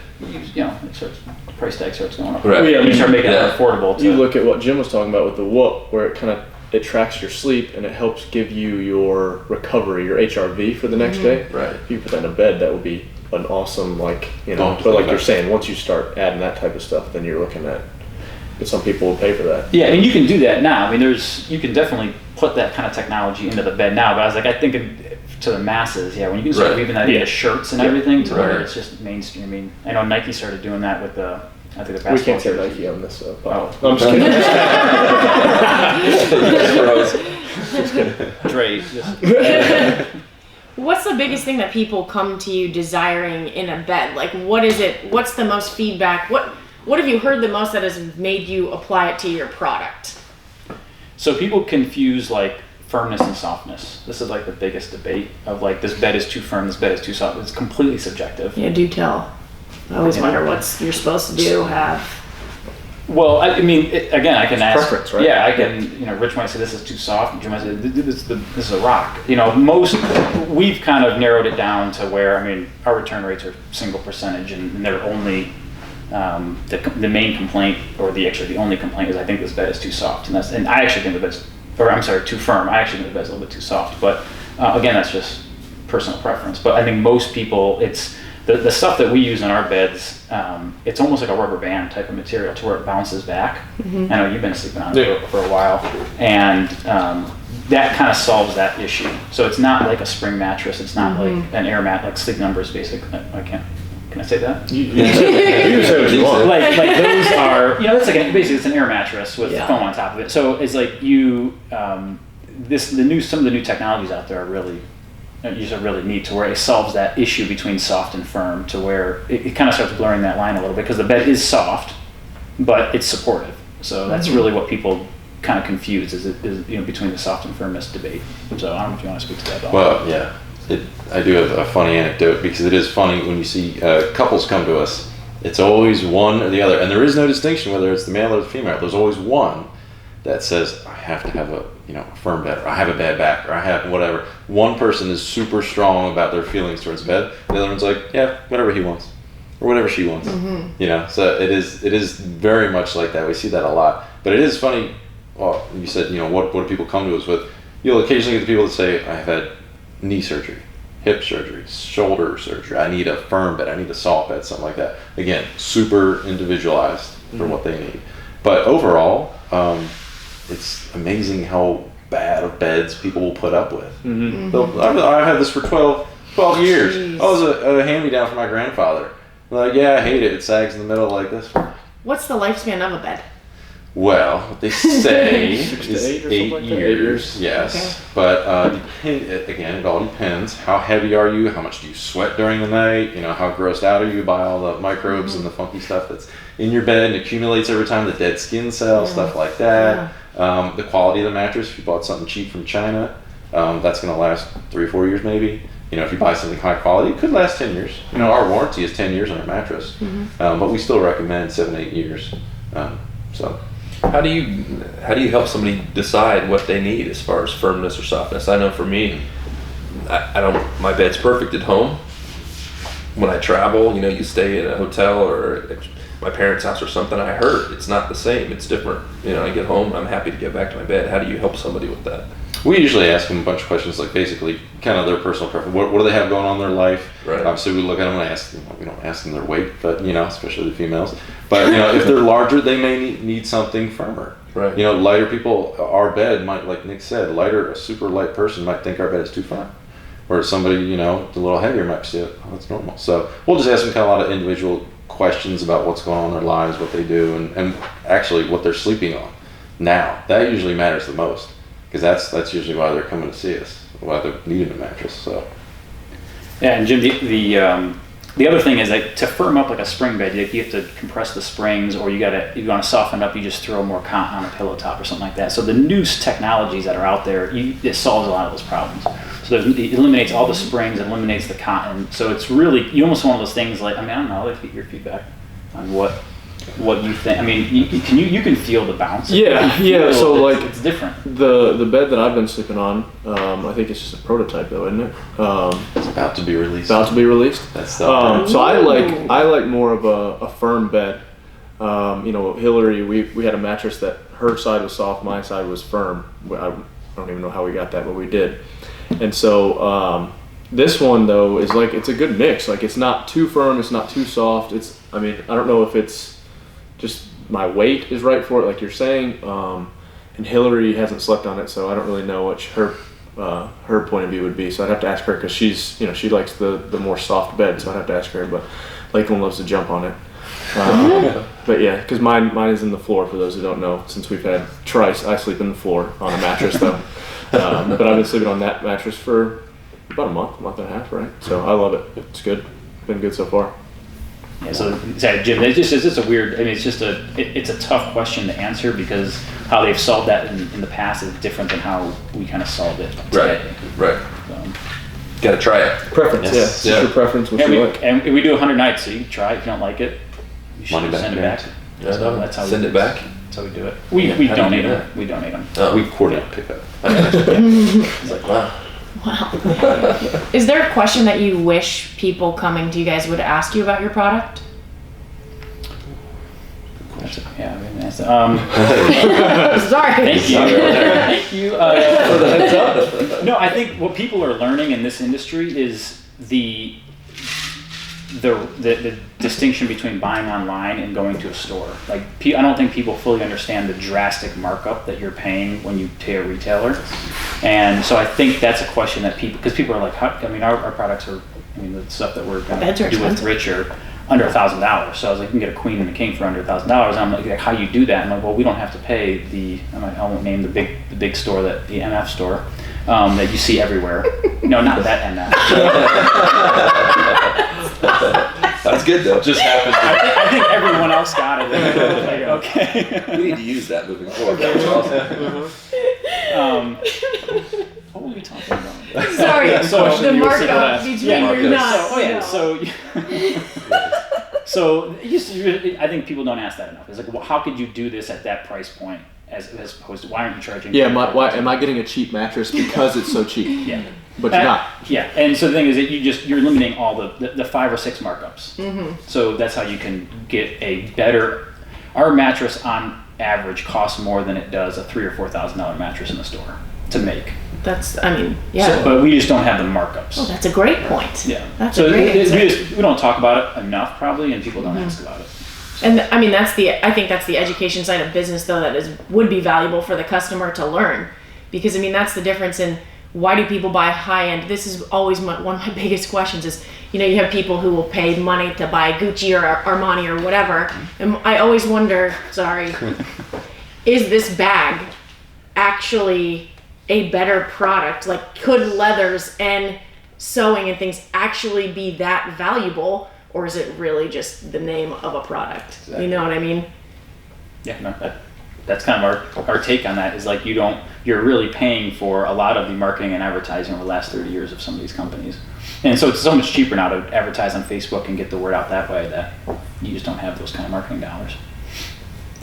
price tag starts going up. Right. You start making it affordable. You look at what Jim was talking about with the Whoop, where it tracks your sleep and it helps give you your recovery, your HRV for the next day. Right. If you put that in a bed, that would be an awesome, but like you're saying, once you start adding that type of stuff, then you're looking at, some people will pay for that. Yeah, and you can do that now. I mean, you can definitely put that kind of technology into the bed now, but I was like, I think to the masses, when you can start weaving that into shirts and everything to where it's just mainstreaming. I know Nike started doing that with the basketball. We can't say Nike on this. No, I'm just kidding. Dre. What's the biggest thing that people come to you desiring in a bed? Like, what is it? What's the most feedback? What have you heard the most that has made you apply it to your product? So people confuse like firmness and softness. This is like the biggest debate of like, this bed is too firm, this bed is too soft. It's completely subjective. Yeah, do tell. I always wonder what you're supposed to do, have. Well, I mean, again, I can ask. Preference, right? Yeah, I can. Rich might say this is too soft. Jim might say this is a rock. We've kind of narrowed it down to where our return rates are single percentage, and they're only the main complaint, or the only complaint is I think this bed is too soft, and I actually think the bed's, too firm. I actually think the bed's a little bit too soft, but again, that's just personal preference. But I think most people, it's the stuff that we use in our beds, it's almost like a rubber band type of material to where it bounces back. Mm-hmm. I know you've been sleeping on it for a while, and that kind of solves that issue. So it's not like a spring mattress. It's not like an air mat, like Sleep Number's basic. Can I say that? You say what you want. Like those are, it's like basically it's an air mattress with foam on top of it. So it's like some of the new technologies out there are really neat, to where it solves that issue between soft and firm, to where it kind of starts blurring that line a little bit, because the bed is soft, but it's supportive. So that's really what people kind of confuse is between the soft and firmness debate. So I don't know if you want to speak to that at all. Well, yeah. I do have a funny anecdote, because it is funny when you see couples come to us. It's always one or the other, and there is no distinction whether it's the male or the female. There's always one that says, I have to have a firm bed, or I have a bad back, or I have whatever. One person is super strong about their feelings towards bed. The other one's like, yeah, whatever he wants, or whatever she wants. Mm-hmm. So it is very much like that. We see that a lot. But it is funny. Well, you said, what do people come to us with? You'll occasionally get the people that say, I have had knee surgery, hip surgery, shoulder surgery. I need a firm bed. I need a soft bed, something like that. Again, super individualized for what they need. But overall, it's amazing how bad of beds people will put up with. Mm-hmm. I've had this for 12 years. Jeez. I was a hand-me-down from my grandfather. They're like, yeah, I hate it. It sags in the middle like this. What's the lifespan of a bed? Well, what they say is 8 years. 8 years. Yes. Okay. But again, it all depends. How heavy are you? How much do you sweat during the night? How grossed out are you by all the microbes and the funky stuff that's in your bed and accumulates over time, the dead skin cells, stuff like that. Yeah. The quality of the mattress, if you bought something cheap from China, that's going to last 3 or 4 years maybe. If you buy something high quality, it could last 10 years. Our warranty is 10 years on our mattress, but we still recommend 7-8 years. How do you help somebody decide what they need as far as firmness or softness? I know for me, I don't. My bed's perfect at home. When I travel, you stay in a hotel or my parents' house or something, I hurt. It's not the same. It's different. I get home, I'm happy to get back to my bed. How do you help somebody with that? We usually ask them a bunch of questions, like basically kind of their personal preference. What do they have going on in their life? Right. Obviously, we look at them and ask them. We don't ask them their weight, but especially the females. But if they're larger, they may need something firmer. Right. Lighter people, our bed might, like Nick said, a super light person might think our bed is too firm. Whereas somebody, a little heavier might say, oh, that's normal. So we'll just ask them kind of a lot of individual questions about what's going on in their lives, what they do, and actually what they're sleeping on. Now, that usually matters the most, because that's usually why they're coming to see us, why they're needing a mattress. So. Yeah, and Jim, the other thing is that to firm up like a spring bed, you have to compress the springs, or you want to soften it up. You just throw more cotton on a pillow top or something like that. So the new technologies that are out there, it solves a lot of those problems. So it eliminates all the springs, it eliminates the cotton. So it's really, you almost one of those things like, I mean, I don't know, I'd like to get your feedback on what you think. I mean, you can feel the bounce. Yeah. So like it's different. The bed that I've been sleeping on, I think it's just a prototype though, isn't it? It's about to be released. That's so I like more of a firm bed. Hillary, we had a mattress that her side was soft, my side was firm. I don't even know how we got that, but we did. And so this one though is like, it's a good mix. Like it's not too firm, it's not too soft. I don't know if it's just my weight is right for it, like you're saying. And Hillary hasn't slept on it, so I don't really know what her point of view would be. So I'd have to ask her, because she likes the more soft bed. So I'd have to ask her. But Lakeland loves to jump on it. But yeah, because mine is in the floor. For those who don't know, since we've had Trice, I sleep in the floor on a mattress though. But I've been sleeping on that mattress for about a month and a half, right? So I love it. It's good. Been good so far. Yeah, so Jim, it's just a weird. I mean, it's a tough question to answer, because how they've solved that in the past is different than how we kind of solved it today. Right. Got to try it. Preference, yeah. What's your preference? What you like? And we do 100 nights, so you can try it. If you don't like it, you should send it back. Yeah, so that's how send it back. That's how we do it. We donate them. We donate them. Oh. We coordinate pickup. It's like, wow. Wow. Is there a question that you wish people coming to you guys would ask you about your product? Yeah, I mean, that's, Sorry. Thank you. Thank you. No, I think what people are learning in this industry is the distinction between buying online and going to a store. Like, I don't think people fully understand the drastic markup that you're paying when you pay a retailer. And so I think that's a question that people, because people are like, our products are, the stuff that we're going to do with Rich are under $1,000. So I was like, you can get a queen and a king for under $1,000. I'm like, how you do that? I'm like, well, we don't have to pay I won't name the big store, the MF store that you see everywhere. No, not that MF. That's good though. Just happens. I think everyone else got it. Like, okay. We need to use that moving forward. That was awesome. What were we talking about? Sorry, the markup between your nuts. So I think people don't ask that enough. It's like, well, how could you do this at that price point as opposed to, why aren't you charging? Yeah, why am I getting a cheap mattress because it's so cheap? Yeah. But you're not. Yeah, and so the thing is that you're limiting all the 5 or 6 markups. Mm-hmm. So that's how you can get a better. Our mattress on average costs more than it does a $3,000 or $4,000 mattress in the store to make. Yeah. So, but we just don't have the markups. Oh, that's a great point. Yeah. That's a great we don't talk about it enough probably, and people don't ask about it. And I think that's the education side of business though that would be valuable for the customer to learn, because that's the difference in why do people buy high end. This is always one of my biggest questions is, you have people who will pay money to buy Gucci or Armani or whatever, and I always wonder, is this bag actually a better product? Like, could leathers and sewing and things actually be that valuable, or is it really just the name of a product? Exactly. You know what I mean? Yeah, no, that's kind of our take on that is like, you're really paying for a lot of the marketing and advertising over the last 30 years of some of these companies. And so it's so much cheaper now to advertise on Facebook and get the word out that way that you just don't have those kind of marketing dollars.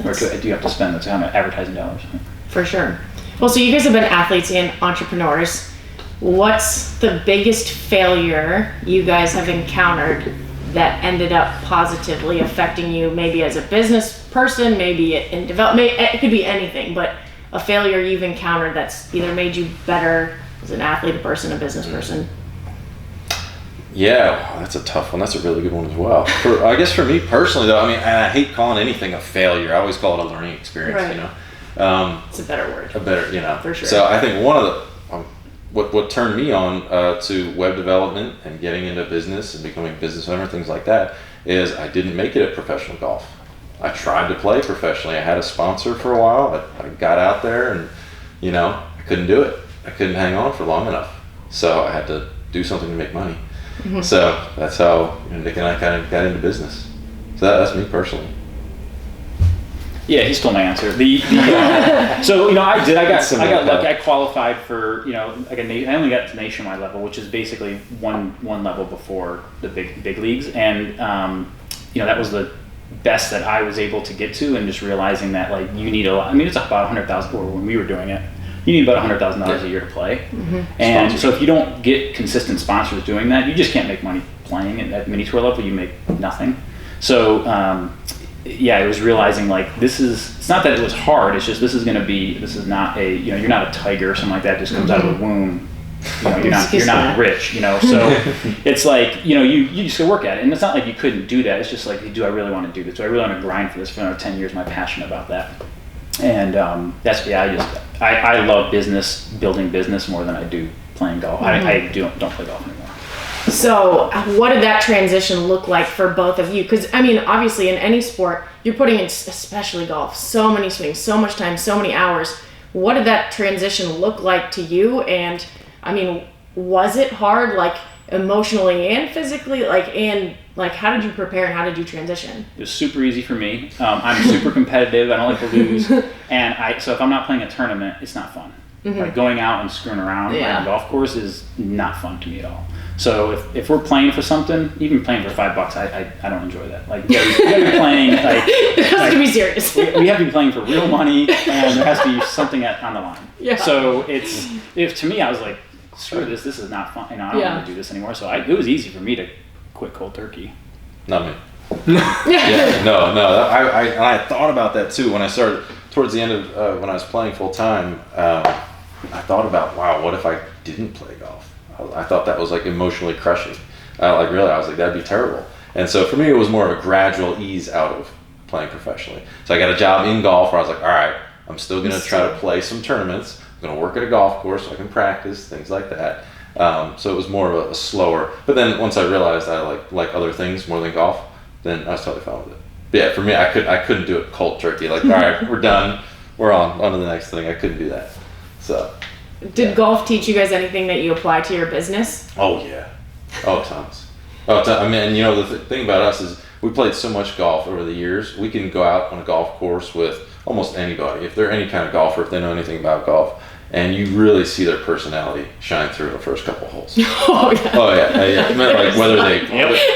Or do you have to spend those kind of advertising dollars? For sure. Well, so you guys have been athletes and entrepreneurs. What's the biggest failure you guys have encountered that ended up positively affecting you, maybe as a business person, maybe in development? It could be anything, but a failure you've encountered that's either made you better as an athlete, a person, a business person. Yeah, that's a tough one. That's a really good one as well. I guess for me personally, though, I hate calling anything a failure. I always call it a learning experience. Right. It's a better word. For sure. So I think one of the what turned me on to web development and getting into business and becoming a business owner, things like that, is I didn't make it at professional golf. I tried to play professionally. I had a sponsor for a while. I got out there and, I couldn't do it. I couldn't hang on for long enough. So I had to do something to make money. So that's how Nick and I kind of got into business. So that's me personally. Yeah, he stole my answer. So I got lucky. I qualified for I only got to nationwide level, which is basically one level before the big leagues, and that was the best that I was able to get to, and just realizing that like you need a lot. I mean, it's about $100,000, or when we were doing it, you need about $100,000 a year to play. And so if you don't get consistent sponsors doing that, you just can't make money playing at mini tour level. You make nothing. So I was realizing like it's not that it was hard, it's just this is not a you're not a tiger or something like that just comes out of the womb. You're not rich, so it's like you just go work at it, and it's not like you couldn't do that. It's just like, do I really want to do this? Do I really want to grind for this for another 10 years? Am I passionate about that? And I love building business more than I do playing golf. I don't play golf anymore. So what did that transition look like for both of you? Because I mean, obviously in any sport, you're putting in, especially golf, so many swings, so much time, so many hours. What did that transition look like to you? And I mean, was it hard, like emotionally and physically? How did you prepare and how did you transition? It was super easy for me. I'm super competitive. I don't like to lose. And so if I'm not playing a tournament, it's not fun. Like going out and screwing around on a golf course is not fun to me at all. So if we're playing for something, even playing for $5, I don't enjoy that. Like you gotta be playing like it has to be serious. we have to be playing for real money, and there has to be something on the line. Yeah. So to me, I was like, screw this. This is not fun. I don't want to do this anymore. So it was easy for me to quit cold turkey. Not me. I thought about that too when I started towards the end of when I was playing full time. I thought about, wow, what if I didn't play golf? I thought that was like emotionally crushing. I was like, that'd be terrible. And so for me, it was more of a gradual ease out of playing professionally. So I got a job in golf where I was like, all right, I'm still going to try to play some tournaments. I'm going to work at a golf course so I can practice, things like that. So it was more of a slower, but then once I realized I like other things more than golf, then I was totally fine with it. But yeah, for me, I couldn't do it cold turkey. Like, all right, we're done. We're on to the next thing. I couldn't do that. So. Did golf teach you guys anything that you apply to your business? Oh yeah. Oh, tons. I mean, the thing about us is we played so much golf over the years. We can go out on a golf course with almost anybody. If they're any kind of golfer, if they know anything about golf, and you really see their personality shine through in the first couple of holes. Oh yeah. I meant like whether they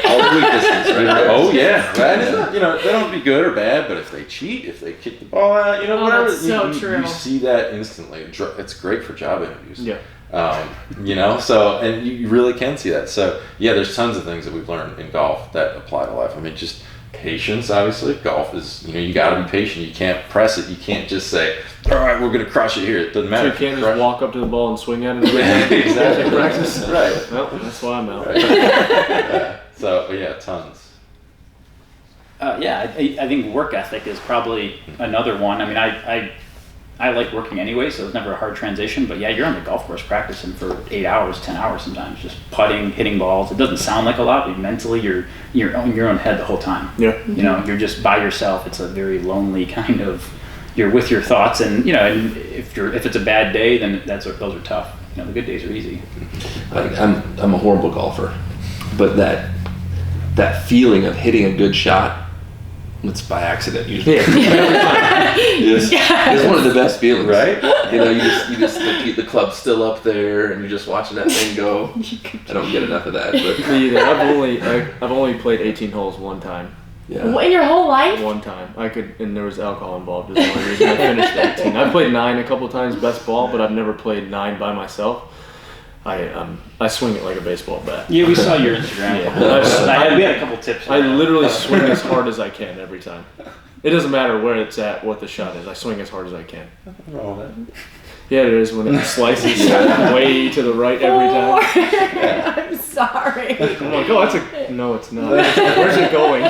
all the weaknesses, right? Oh yeah, right. They don't be good or bad, but if they cheat, if they kick the ball out, whatever. That's so true. You see that instantly. It's great for job interviews. Yeah. So and you really can see that. So yeah, there's tons of things that we've learned in golf that apply to life. I mean, just patience, obviously. Golf is, you got to be patient. You can't press it. You can't just say, all right, we're going to crush it here. It doesn't matter. So you can't just walk up to the ball and swing at it. Exactly. Practice. Right. Well, that's why I'm out. Right. So, yeah, tons. I think work ethic is probably another one. I mean, I like working anyway, so it's never a hard transition. But yeah, you're on the golf course practicing for 8 hours, 10 hours sometimes, just putting, hitting balls. It doesn't sound like a lot, but mentally you're in your own head the whole time. Yeah. You're just by yourself. It's a very lonely kind of. You're with your thoughts, and and if it's a bad day, then those are tough. The good days are easy. I'm a horrible golfer, but that feeling of hitting a good shot. It's by accident usually. It's one of the best feelings, right? You just keep the club still up there, and you're just watching that thing go. I don't get enough of that. But me either. I've only played 18 holes one time. Yeah. In your whole life? One time. And there was alcohol involved. Is the only reason I finished 18. I played 9 a couple times, best ball, but I've never played 9 by myself. I swing it like a baseball bat. Yeah, we saw your Instagram. We had a couple tips. I literally swing as hard as I can every time. It doesn't matter where it's at, what the shot is. I swing as hard as I can. Nothing wrong with that. Yeah, it is when it slices way to the right every time. I'm sorry. I'm like, oh, no, it's not. Where's it going?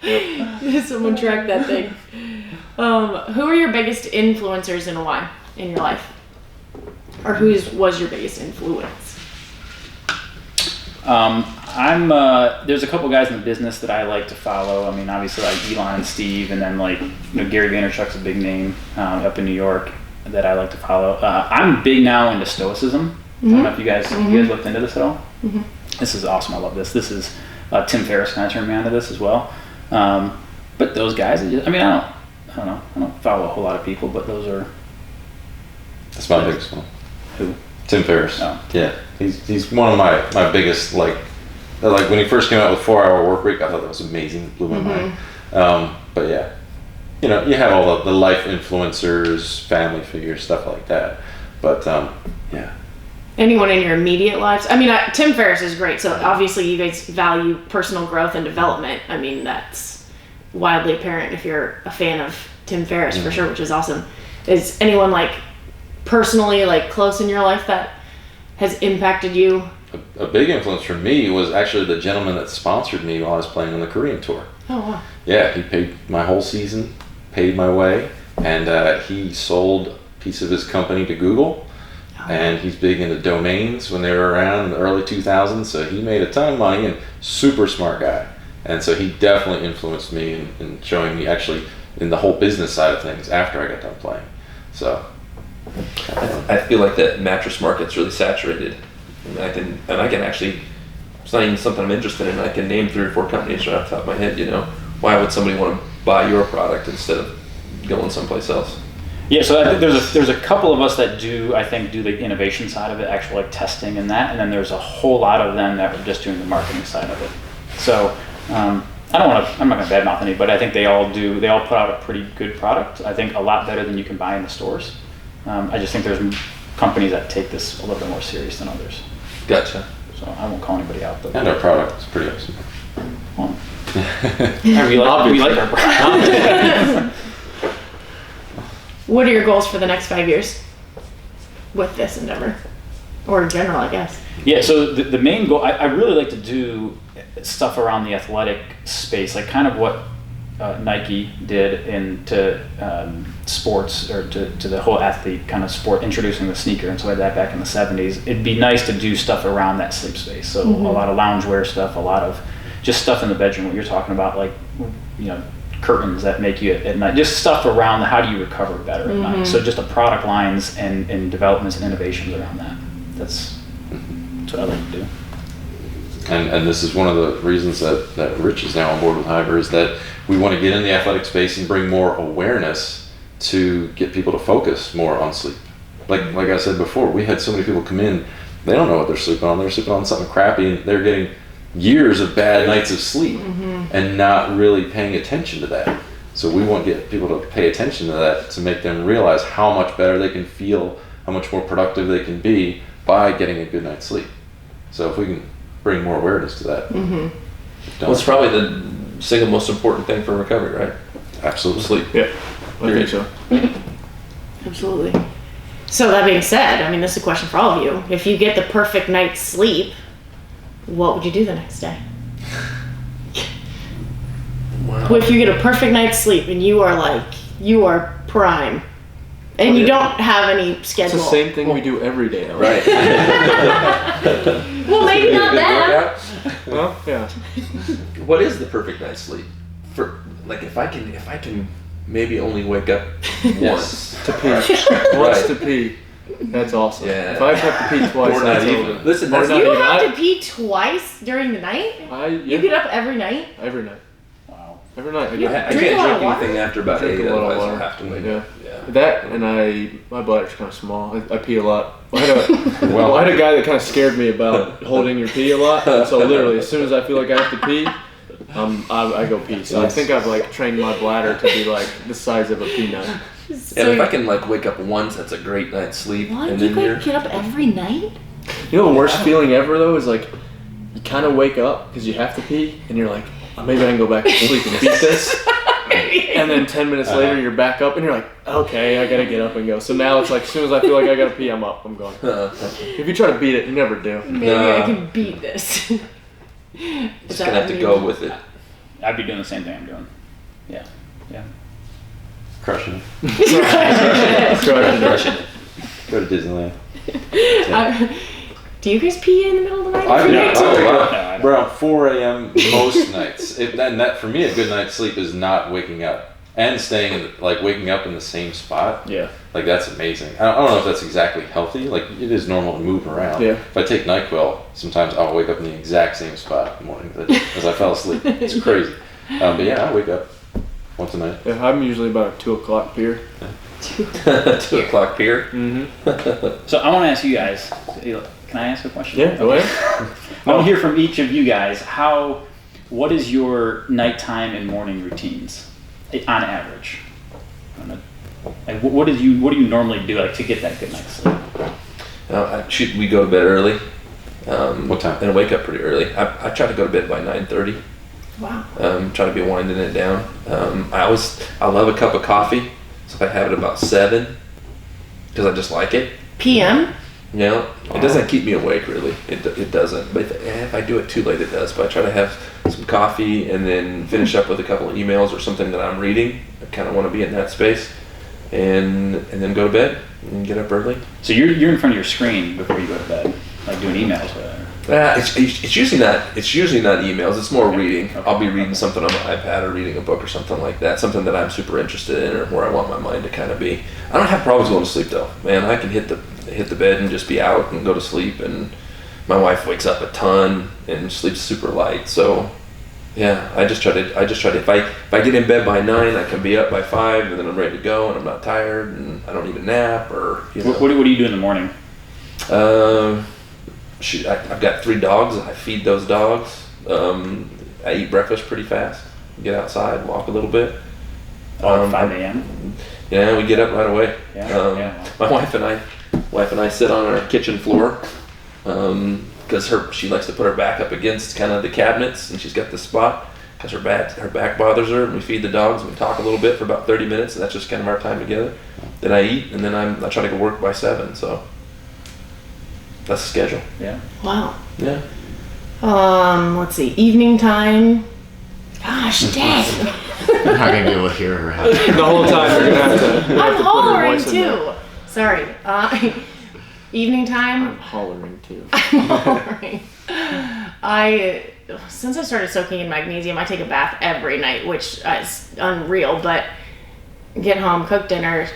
Yep. Someone track that thing. Who are your biggest influencers and why in your life? Or was your biggest influence? There's a couple guys in the business that I like to follow. I mean, obviously like Elon and Steve, and then Gary Vaynerchuk's a big name up in New York that I like to follow. I'm big now into Stoicism. I don't know if you guys looked into this at all. this is awesome. I love this. This is Tim Ferriss kind of turned me onto this as well. But those guys, I don't know. I don't follow a whole lot of people, but those are. That's my biggest one. Who? Tim Ferriss. Oh. Yeah, he's one of my biggest, like when he first came out with 4-Hour Work Week, I thought that was amazing. It blew my mind. But yeah, you have all the life influencers, family figures, stuff like that. But yeah. Anyone in your immediate lives? I mean, Tim Ferriss is great. So obviously you guys value personal growth and development. I mean, that's wildly apparent if you're a fan of Tim Ferriss for sure, which is awesome. Is anyone like personally like close in your life that has impacted you? A big influence for me was actually the gentleman that sponsored me while I was playing on the Korean tour. Oh wow. Yeah, he paid my whole season, paid my way, and he sold a piece of his company to Google. And he's big into domains when they were around in the early 2000s, so he made a ton of money and super smart guy. And so he definitely influenced me in showing me actually in the whole business side of things after I got done playing. So I feel like that mattress market's really saturated. And I can actually, it's not even something I'm interested in. I can name 3 or 4 companies right off the top of my head, Why would somebody want to buy your product instead of going someplace else? Yeah, so I think there's a couple of us that do the innovation side of it, actual like testing and that, and then there's a whole lot of them that are just doing the marketing side of it. So I'm not gonna badmouth anybody, but I think they all put out a pretty good product. I think a lot better than you can buy in the stores. I just think there's companies that take this a little bit more serious than others. Gotcha. So I won't call anybody out. But and our product is pretty awesome. Well, we like our product. What are your goals for the next 5 years with this endeavor? Or in general, I guess. Yeah, so the main goal, I really like to do stuff around the athletic space, like kind of what Nike did into sports, or to the whole athlete kind of sport, introducing the sneaker and stuff like that back in the 70s. It'd be nice to do stuff around that sleep space. So a lot of loungewear stuff, a lot of just stuff in the bedroom, what you're talking about, like, curtains that make you at night, just stuff around how do you recover better at night. So just the product lines and developments and innovations around that. That's what I like to do. And this is one of the reasons that Rich is now on board with HIBR, is that we want to get in the athletic space and bring more awareness to get people to focus more on sleep. Like I said before, we had so many people come in, they don't know what they're sleeping on. They're sleeping on something crappy, and they're getting years of bad nights of sleep and not really paying attention to that. So we want to get people to pay attention to that, to make them realize how much better they can feel, how much more productive they can be by getting a good night's sleep. So if we can bring more awareness to that. Well, it's probably the single most important thing for recovery, right? Absolutely. Sleep. Yeah, I think so. Absolutely. So that being said, I mean, this is a question for all of you. If you get the perfect night's sleep, what would you do the next day? Wow. If you get a perfect night's sleep and you are prime, and you don't have any schedule. It's the same thing we do every day. Right. Well, maybe not that. Well, yeah. What is the perfect night's sleep? For like, if I can maybe only wake up once to pee. Once to pee. That's awesome. Yeah. If I have to pee twice, Or that's not even. over. Listen, Or that's not You even. have to pee twice during the night? You get up every night? Every night. Wow. Every night. I Drink can't a lot drink of water? anything after about Drink 8, a lot of otherwise I'll water. have to wake Yeah. up. Yeah. That and my bladder's kind of small. I pee a lot. I had a guy that kind of scared me about holding your pee a lot. So literally, as soon as I feel like I have to pee, I go pee. So I think I've like trained my bladder to be like the size of a peanut. And if I can like wake up once, that's a great night's sleep. What? And You then guys get up every night? You know the worst feeling ever though is like you kind of wake up because you have to pee and you're like, oh, maybe I can go back to sleep and beat this. And then 10 minutes later you're back up and you're like, okay, I gotta get up and go. So now it's like as soon as I feel like I gotta pee, I'm up, I'm going. If you try to beat it, you never do. Maybe I can beat this. just gonna have to go with it. I'd be doing the same thing I'm doing. Yeah. Crushing it. Crushing it. Go to Disneyland. Do you guys pee in the middle of the night? I every do. night? Around 4 a.m. most nights. And that for me, a good night's sleep is not waking up and staying in like waking up in the same spot. Yeah. Like that's amazing. I don't know if that's exactly healthy. Like it is normal to move around. Yeah. If I take NyQuil, sometimes I'll wake up in the exact same spot in the morning as I fell asleep. It's crazy. But yeah, I wake up once a night. Yeah, I'm usually about a 2 o'clock peer. 2 o'clock peer. Mm-hmm. So I want to ask you guys. Can I ask a question? Yeah, go ahead. I want to hear from each of you guys. What is your nighttime and morning routines on average? Like what do you normally do like to get that good night's sleep? We go to bed early. What time? And wake up pretty early. I try to go to bed by 9:30. Wow. Try to be winding it down. I love a cup of coffee, so I have it about 7 because I just like it. PM? You know, it doesn't keep me awake really. It doesn't. But if I do it too late, it does. But I try to have some coffee and then finish up with a couple of emails or something that I'm reading. I kind of want to be in that space, and then go to bed and get up early. So you're in front of your screen before you go to bed, like doing emails. It's usually not emails. It's more reading. Okay. I'll be reading something on my iPad or reading a book or something like that. Something that I'm super interested in or where I want my mind to kind of be. I don't have problems going to sleep though. Man, I can hit the bed and just be out and go to sleep. And my wife wakes up a ton and sleeps super light. So yeah, I just try to. If I get in bed by 9, I can be up by 5, and then I'm ready to go, and I'm not tired, and I don't need a nap or. What do you do in the morning? I've got 3 dogs. I feed those dogs. I eat breakfast pretty fast. Get outside, walk a little bit. 5 a.m. Yeah, we get up right away. Yeah. My wife and I sit on our kitchen floor because she likes to put her back up against kind of the cabinets, and she's got this spot because her back bothers her. And we feed the dogs and we talk a little bit for about 30 minutes, and that's just kind of our time together. Then I eat, and then I try to go work by 7. So. That's the schedule. Yeah. Wow. Yeah. Let's see. Evening time. Gosh dang. I'm not gonna be able to hear her. The whole time you're gonna have to. I'm put her hollering voice in there. too. Sorry. Evening time. I'm hollering too. I'm hollering. Since I started soaking in magnesium, I take a bath every night, which is unreal. But get home, cook dinner,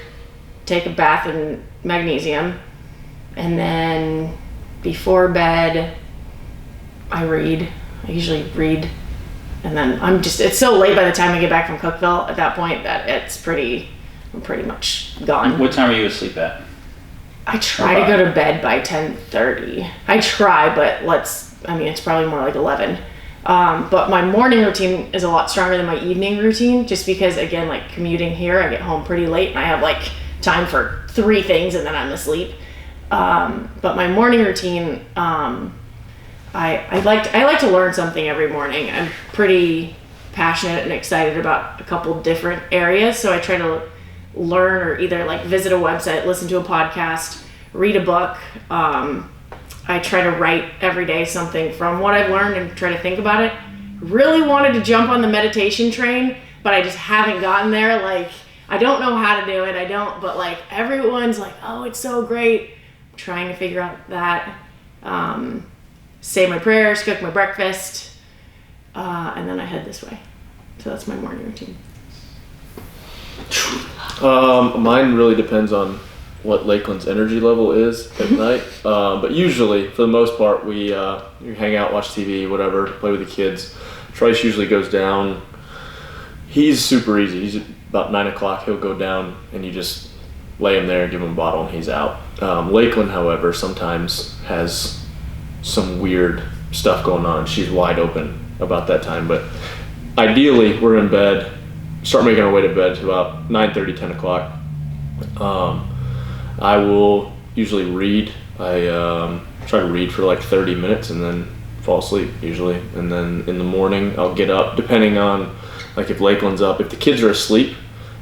take a bath in magnesium, and then before bed, I read. I usually read, and then it's so late by the time I get back from Cookville at that point that I'm pretty much gone. What time are you asleep at? I try to go to bed by 10:30. I try, but it's probably more like 11. But my morning routine is a lot stronger than my evening routine, just because, again, like commuting here, I get home pretty late and I have like time for 3 things and then I'm asleep. But my morning routine, I like to learn something every morning. I'm pretty passionate and excited about a couple different areas, so I try to learn or either like visit a website, listen to a podcast, read a book. I try to write every day something from what I've learned and try to think about it. Really wanted to jump on the meditation train, but I just haven't gotten there. Like, I don't know how to do it. But like everyone's like, oh, it's so great. I'm trying to figure out that. Say my prayers, cook my breakfast, and then I head this way. So that's my morning routine. Mine really depends on what Lakeland's energy level is at night. But usually, for the most part, we hang out, watch TV, whatever, play with the kids. Trice usually goes down. He's super easy. He's about 9 o'clock. He'll go down, and you just lay him there, give him a bottle, and he's out. Lakeland, however, sometimes has some weird stuff going on. She's wide open about that time. But ideally, we're in bed, start making our way to bed to about 9:30, 10 o'clock. I will usually read. I try to read for like 30 minutes and then fall asleep usually. And then in the morning, I'll get up, depending on like if Lakeland's up. If the kids are asleep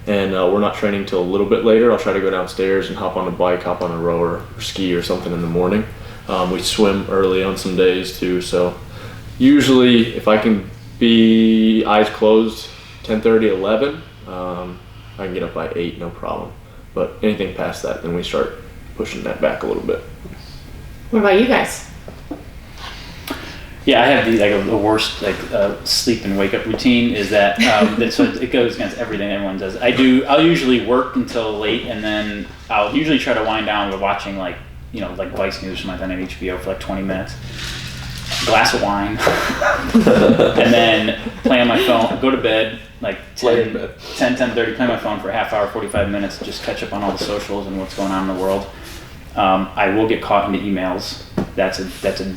and we're not training till a little bit later, I'll try to go downstairs and hop on a bike, hop on a rower or ski or something in the morning. We swim early on some days too. So usually if I can be eyes closed 10:30, 11, I can get up by 8, no problem. But anything past that, then we start pushing that back a little bit. What about you guys? Yeah, I have the worst sleep and wake up routine is that so it goes against everything everyone does. I'll usually work until late, and then I'll usually try to wind down with watching like Vice News or something like that on HBO for like 20 minutes. Glass of wine, and then play on my phone, go to bed, like 10:30, play my phone for a half hour, 45 minutes, just catch up on all the socials and what's going on in the world. I will get caught into emails. That's a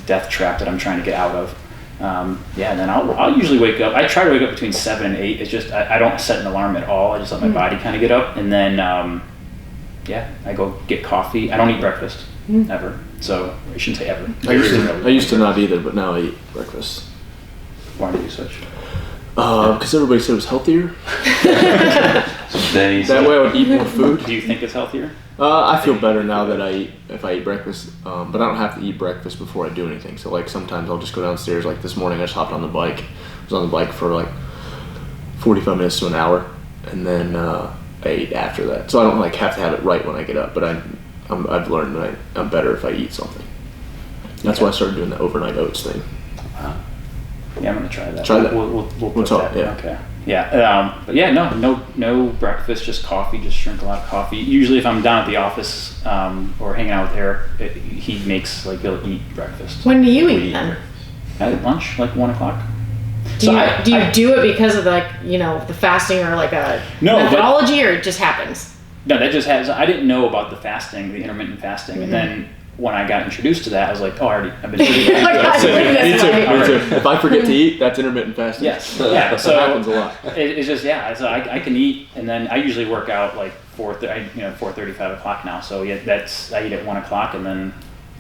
death trap that I'm trying to get out of. And then I'll usually wake up. I try to wake up between 7 and 8. It's just, I don't set an alarm at all. I just let my body kind of get up, and then, I go get coffee. I don't eat breakfast, ever. So I shouldn't say ever. I used to not either, but now I eat breakfast. Why do you such? Because everybody said it was healthier. That way I would eat more food. Do you think it's healthier? I feel better now that if I eat breakfast, but I don't have to eat breakfast before I do anything. So like sometimes I'll just go downstairs. Like this morning I just hopped on the bike. I was on the bike for like 45 minutes to an hour, and then I ate after that. So I don't like have to have it right when I get up, but I've learned that I'm better if I eat something. That's why I started doing the overnight oats thing. Wow. Yeah, I'm gonna try that. Try that. We'll talk. that. Yeah. Okay. Yeah. But yeah, no breakfast, just coffee. Just drink a lot of coffee. Usually, if I'm down at the office or hanging out with Eric, he makes he'll eat breakfast. When do you eat then? At lunch, like 1 o'clock. Do you do it because of the fasting or like a methodology, or it just happens? No, that just happens. I didn't know about the fasting, the intermittent fasting, and then when I got introduced to that, I was like, oh, I've been doing it. Me too. If I forget to eat, that's intermittent fasting. Yes. Yeah. So that happens a lot. It's just So I can eat, and then I usually work out like 4:30, 5 o'clock now. So yeah, I eat at 1 o'clock, and then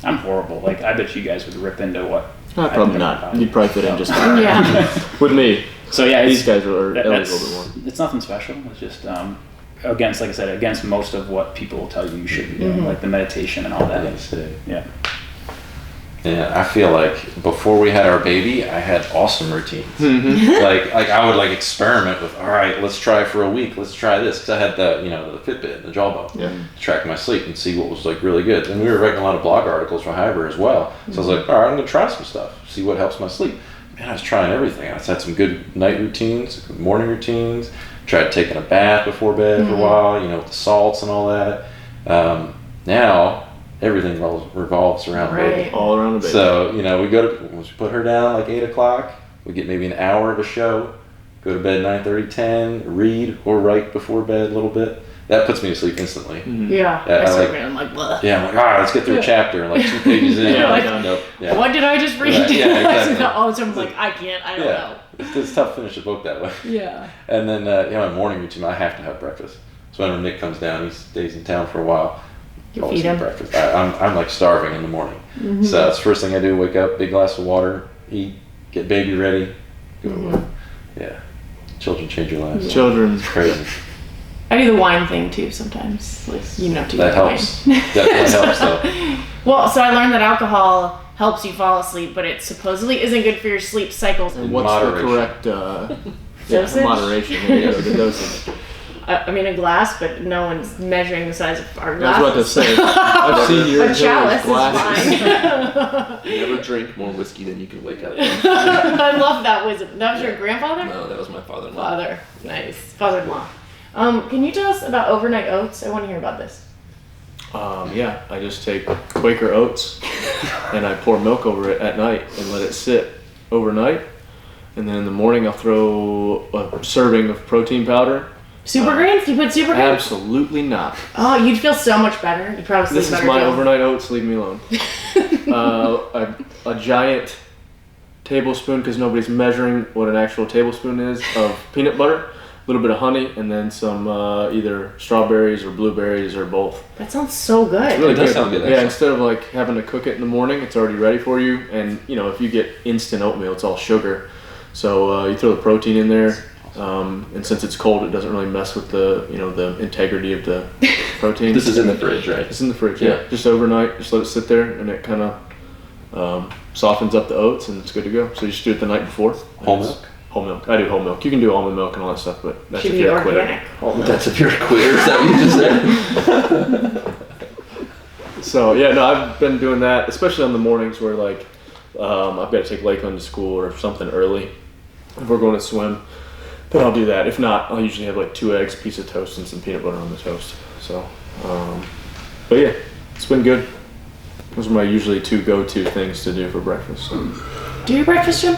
I'm horrible. Like I bet you guys would rip into what. Probably not. You'd probably fit in just fine. Yeah. With me. So yeah, these guys are a little bit more. It's nothing special. It's just against, like I said, against most of what people will tell you should be doing, like the meditation and all that. Yeah. Yeah, I feel like before we had our baby, I had awesome routines. like I would experiment with, all right, let's try for a week. Let's try this, because I had the Fitbit, the Jawbone, to track my sleep and see what was really good. And we were writing a lot of blog articles for HIBR as well. So I was like, all right, I'm gonna try some stuff, see what helps my sleep. Man, I was trying everything. I had some good night routines, good morning routines. Tried taking a bath before bed for a while, with the salts and all that. Now everything revolves around the baby. All around the baby. So, once we put her down like 8 o'clock, we get maybe an hour of a show, go to bed 9:30, 10, read or write before bed a little bit. That puts me to sleep instantly. Yeah. I'm like, bleh. Yeah, I'm like, all right, let's get through a chapter, like 2 pages in. Nope. Yeah. What did I just read? Yeah, exactly. All the time I'm like, I can't, I don't know. It's tough to finish a book that way. Yeah. And then, my morning routine, I have to have breakfast. So whenever Nick comes down, he stays in town for a while. You feed him? Breakfast. I'm like starving in the morning. So that's the first thing I do, wake up, big glass of water, eat, get baby ready, go to work. Yeah. Children change your lives. Children. It's crazy. I do the wine thing too sometimes. That helps. Definitely helps though. Well, so I learned that alcohol helps you fall asleep, but it supposedly isn't good for your sleep cycles. And what's the correct dosage? Moderation? There you go, the dosage. I mean, a glass, but no one's measuring the size of our glasses. I was about to say. I've seen your chalice glasses. is fine. You never drink more whiskey than you can wake up. I love that wisdom. That was your grandfather? No, that was my father-in-law. Father. Nice. Father-in-law. Can you tell us about overnight oats? I want to hear about this. I just take Quaker oats and I pour milk over it at night and let it sit overnight. And then in the morning I'll throw a serving of protein powder. Super greens? Do you put super greens? Absolutely not. Oh, you'd feel so much better. You'd probably sleep This better. is my overnight oats. Leave me alone. A giant tablespoon, because nobody's measuring what an actual tablespoon is, of peanut butter, a little bit of honey, and then some either strawberries or blueberries or both. That sounds so good. It's really It does good. sound good, Yeah, actually. instead of having to cook it in the morning, it's already ready for you. And if you get instant oatmeal, it's all sugar. So you throw the protein in there. And since it's cold, it doesn't really mess with the integrity of the protein. This is in the fridge, right? It's in the fridge, yeah. Just overnight, just let it sit there, and it kind of softens up the oats, and it's good to go. So you just do it the night before. Whole milk? Whole milk. I do whole milk. You can do almond milk and all that stuff, but that's Should if be you're a quitter. organic. Whole milk. That's if you're a quitter. Is that what you just said? So I've been doing that, especially on the mornings where I've got to take Lakeland to school or something early. If we're going to swim, then I'll do that. If not, I'll usually have like 2 eggs, piece of toast, and some peanut butter on the toast. So, but yeah, it's been good. Those are my usually 2 go-to things to do for breakfast. So. Do you breakfast, Jim?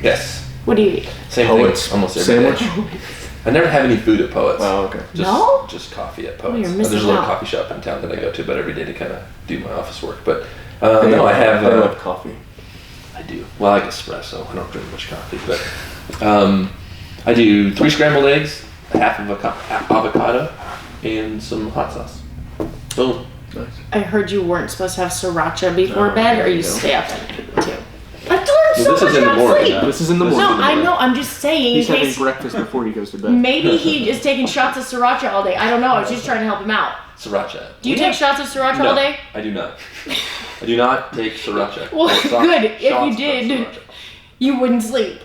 Yes. What do you eat? Same Poets. thing almost every Sandwich? day. I never have any food at Poets. Oh, okay. Just coffee at Poets. you're missing There's a little out. coffee shop in town that I go to, but every day to kind of do my office work. But no, I have. I love coffee. I do. Well, I like espresso. I don't drink much coffee, but I do 3 scrambled eggs, a half of avocado, and some hot sauce. Boom. Nice. I heard you weren't supposed to have sriracha before No, bed, or there you you go. stay up at night too. I learned so Well, this much is in the about morning. sleep. This is in the This is morning. No, I know. I'm just saying in He's having case breakfast before he goes to bed. maybe he is taking shots of sriracha all day. I don't know. I was just trying to help him out. Sriracha. Do you take shots of sriracha No, all day? I do not. I do not take sriracha. Well, Shots- good. If you shots of did, sriracha. you wouldn't sleep.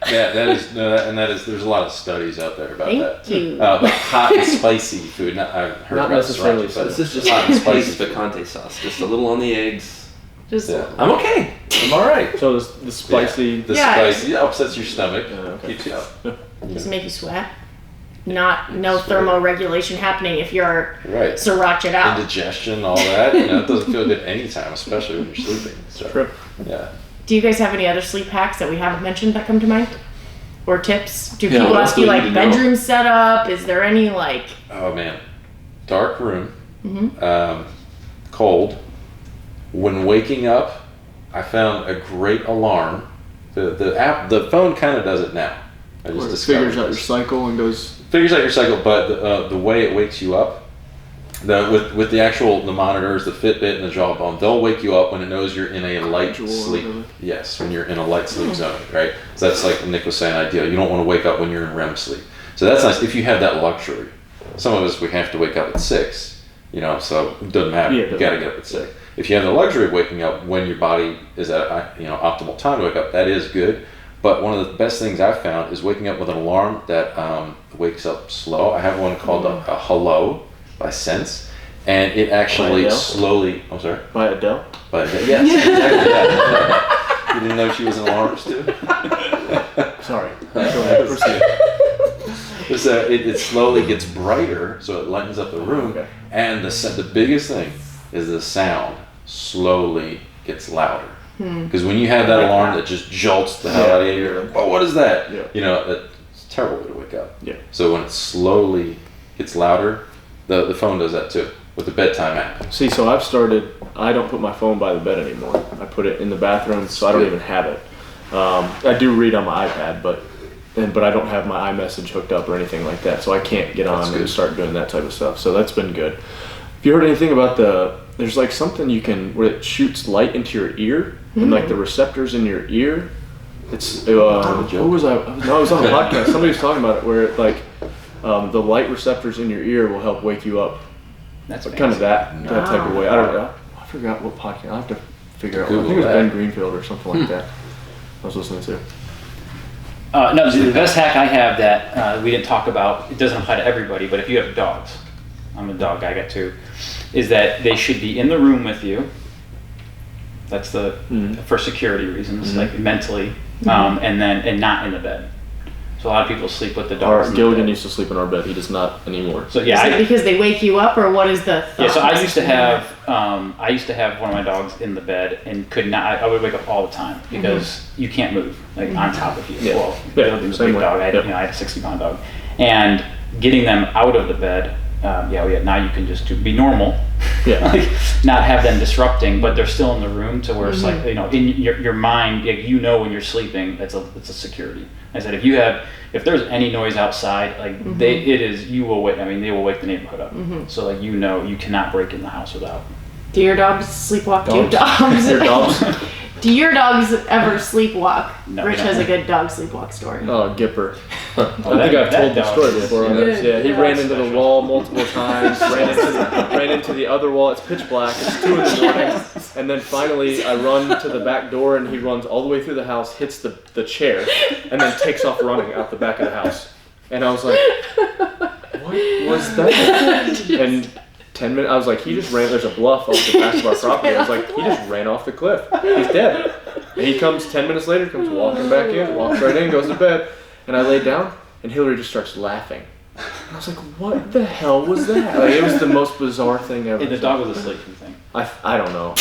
Yeah, that is. There's a lot of studies out there about that. Thank you. But hot and spicy food. I've heard Not about necessarily sriracha, but This is just hot and spicy spicy. picante sauce. Just a little on the eggs. Just Yeah. I'm okay. I'm all right. So the spicy. The Yeah. spicy upsets your stomach. okay. Keeps you up. does it make you sweat? No thermoregulation happening if you're Right. sriracha'd out. Indigestion, all that. It doesn't feel good anytime, especially when you're sleeping. So, True. yeah. Do you guys have any other sleep hacks that we haven't mentioned that come to mind? Or tips? Do Yeah, people what ask else you do we like need to know? bedroom setup? Is there any like Oh man, dark room, Mm-hmm. Cold. When waking up, I found a great alarm. The phone kind of does it now. I just Or it discovered figures out your this. cycle and goes. Figures out your cycle, but the way it wakes you up, with the monitors, the Fitbit and the Jawbone, they'll wake you up when it knows you're in a light Gradual or sleep. whatever. Yes, when you're in a light sleep zone, right? So that's like Nick was saying, ideal. You don't want to wake up when you're in REM sleep. So that's nice if you have that luxury. Some of us, we have to wake up at 6, so it doesn't matter. Yeah, it You got to doesn't get up at 6. If you have the luxury of waking up when your body is at optimal time to wake up, that is good. But one of the best things I've found is waking up with an alarm that wakes up slow. I have one called a Hello by Sense, and it actually Adele? slowly. I'm sorry. By Adele. But yes, exactly. Yeah. You didn't know she was an alarmist too? Sorry. Go ahead. Proceed. It slowly gets brighter, so it lightens up the room. Okay. And the biggest thing is the sound slowly gets louder. Because when you have that Like alarm that. that just jolts the hell out of you, you're like, oh, what is that? Yeah. It's a terrible way to wake up. Yeah. So when it slowly gets louder, the phone does that too with the bedtime app. See, so I don't put my phone by the bed anymore. I put it in the bathroom, so I don't even have it. I do read on my iPad, but I don't have my iMessage hooked up or anything like that, so I can't get on and start doing that type of stuff. So that's been good. Have you heard anything about there's like something where it shoots light into your ear, and like the receptors in your ear, it's, what was I? No, I was on a podcast. Somebody was talking about it, where it, like, the light receptors in your ear will help wake you up. That's Kind of that type of way. I don't know. Ah. I forgot what podcast. I'll have to figure out. I Google think it was that. Ben Greenfield or something like that. I was listening to. No, the best hack I have that we didn't talk about, it doesn't apply to everybody, but if you have dogs, I'm a dog guy, I got 2, is that they should be in the room with you. That's for security reasons, like mentally, and not in the bed. So a lot of people sleep with the dogs. in the Gilligan bed. used to sleep in our bed. He does not anymore. So is yeah, it because they wake you up, or what is the thought? yeah. So I used to have one of my dogs in the bed and could not. I would wake up all the time because you can't move on top of you. Yeah. Well, Yeah, Gilligan was a same big way. dog. I had a 60-pound dog, and getting them out of the bed. Now you can just be normal. Yeah. Like, not have them disrupting, but they're still in the room to where it's like, in your mind, when you're sleeping, it's a security. I said, if there's any noise outside, like they will wake the neighborhood up. So like, you cannot break in the house without. Do your dogs sleepwalk? Do your Dogs. dogs? Your dogs? Do your dogs ever sleepwalk? No, Rich no. has a good dog sleepwalk story. Oh, Gipper. I that- think I've that told the dog story is- before. on Yeah. this. Yeah, he Yeah. ran into the wall multiple times. ran into the other wall. It's pitch black. It's 2 in the morning. And then finally, I run to the back door, and he runs all the way through the house, hits the chair, and then takes off running out the back of the house. And I was like, what was that? And 10 minutes, I was like, he just ran. There's a bluff off the back of our property. I was like, he just ran off the cliff. He's dead. And he comes 10 minutes later, comes walking back in, walks right in, goes to bed. And I lay down, and Hillary just starts laughing. And I was like, what the hell was that? Like, it was the most bizarre thing ever. And the dog was asleep, you think? I don't know.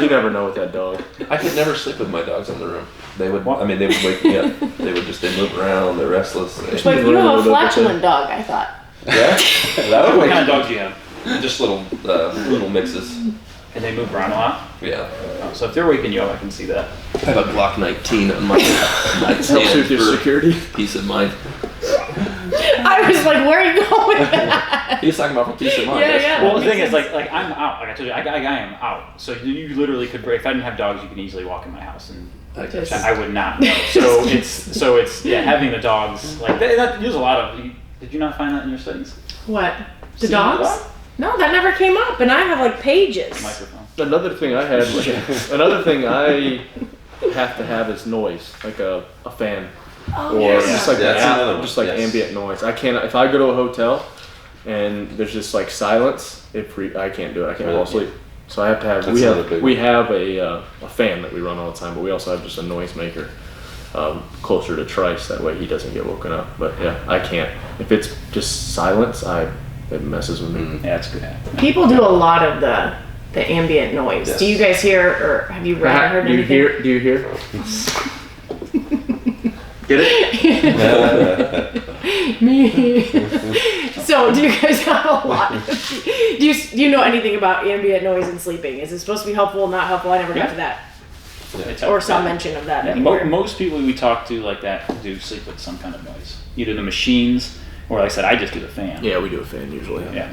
You never know with that dog. I could never sleep with my dogs in the room. They would, they would wake me up. They move around, they're restless. But you have a flatulent dog, I thought. Yeah? What kind of dog do you have? Just little mixes. And they move around a lot? Yeah. Oh, so if they're waking you up, I can see that. I have a Glock 19 on my Helps with your security. Peace of mind. I was like, where are you going with that? He was talking about for peace of mind. Yeah. Well, the thing is, like I'm out. Like I told you, I am out. So you literally could. If I didn't have dogs, you could easily walk in my house, and I would not know. So it's having the dogs like that. There's a lot of. Did you not find that in your studies? What? The dogs? No, that never came up, and I have like pages. Microphone. Another thing I have to have is noise, like a fan. Oh, Or yes. just like ambient noise. I can't. If I go to a hotel and there's just like silence, I can't do it. I can't fall asleep. So I have to have. We have a fan that we run all the time, but we also have just a noisemaker closer to Trice. That way he doesn't get woken up. But yeah, I can't. If it's just silence, it messes with me. Yeah, that's good. People do a lot of the ambient noise. Yes. Do you guys hear, or have you heard anything? Do you hear? Get it? Me. So, do you guys have a lot? Do you know anything about ambient noise and sleeping? Is it supposed to be helpful? Not helpful? I never got to that. Or some mention of that. Most people we talk to like that do sleep with some kind of noise, either the machines or, like I said, I just do the fan. Yeah, we do a fan usually. Yeah.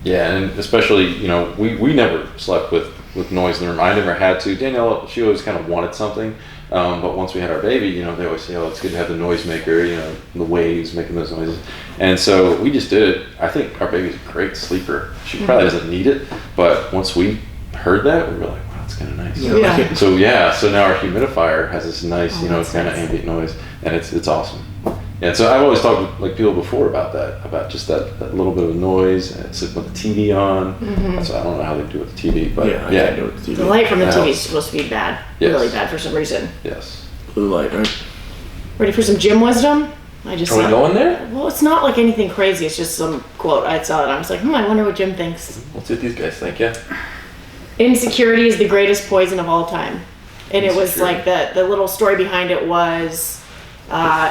Yeah, and especially, we never slept with noise in the room. I never had to. Danielle, she always kind of wanted something. But once we had our baby, they always say, it's good to have the noisemaker, the waves making those noises. And so we just did it. I think our baby's a great sleeper. She probably doesn't need it, but once we heard that, we were like, wow, that's kind of nice. Yeah. So now our humidifier has this nice, kind of ambient noise, and it's awesome. And so I've always talked with people before about that, about just that little bit of noise, and sit with the TV on. Mm-hmm. So I don't know how they do it with the TV, but I can do it with the TV. The light from the TV is supposed to be bad. Yes. Really bad for some reason. Yes. Blue light, right? Ready for some gym wisdom? Are we going there? Well, it's not like anything crazy. It's just some quote I saw, and I was like, I wonder what Jim thinks. Let's see what these guys think, yeah. Insecurity is the greatest poison of all time. And it was like the little story behind it was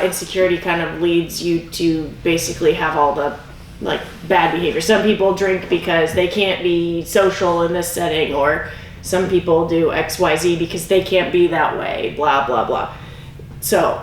insecurity kind of leads you to basically have all the like bad behavior. Some people drink because they can't be social in this setting, or some people do XYZ because they can't be that way, blah, blah, blah. So,